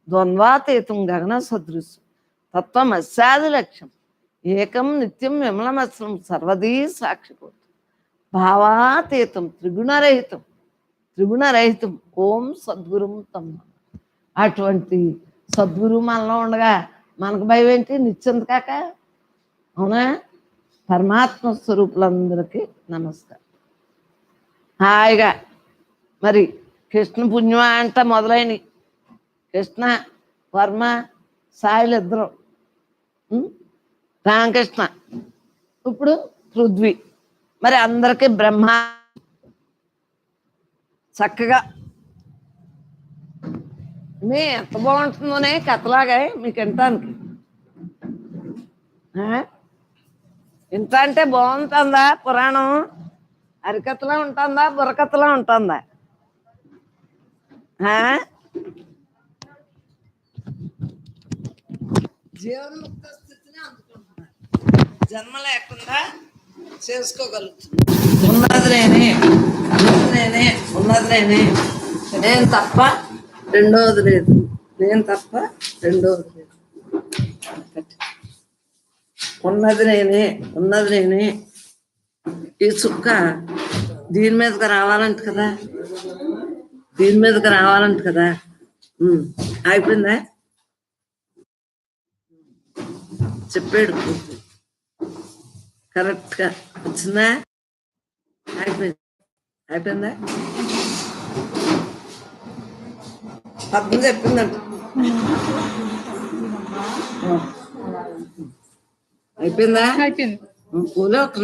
ద్వంద్వాతీతం గగన సదృశ్యం తత్వం అస్యాది లక్ష్యం ఏకం నిత్యం విమలమస్రం సర్వదీ సాక్షిపోతం భావాతీతం త్రిగుణరహితం, త్రిగుణరహితం ఓం సద్గురుం తమ్మ. అటువంటి సద్గురు మనలో ఉండగా మనకు భయం ఏంటి? నిశ్చింత కాక. అవునా? పరమాత్మ స్వరూపులందరికీ నమస్కారం. హాయిగా మరి కృష్ణ పుణ్యమ అంట మొదలైన కృష్ణ వర్మ సాయిలు ఇద్దరు ఉం? రామకృష్ణ. ఇప్పుడు పృథ్వీ. మరి అందరికీ బ్రహ్మ చక్కగా ఎంత బాగుంటుందోనే కథలాగా మీకు వినటానికి. ఇంత అంటే బాగుంటుందా పురాణం? హరికథలా ఉంటుందా బుర్రకథలా ఉంటుందా? జీవన్ముక్త స్థితిని అందుకుంటున్నారు, జన్మ లేకుండా చేసుకోగలుగుతుంది. ఉన్నది నేనే, ఉన్నది నేనే, ఉన్నది నేనే, నేను తప్ప రెండోది లేదు, నేను తప్ప రెండోది లేదు. ఉన్నది నేనే, ఉన్నది నేనే. ఈ చుక్క దీని మీదకి రావాలంట కదా, దీని మీదకి రావాలంట కదా. అయిపోయిందా? చెప్పాడు కరెక్ట్గా. వచ్చిందా? అయిపోయింది. అయిపోయిందా? పద్మ చెప్పిందంట. అయిపోయిందా? అయిపోయింది. పూలే ఒక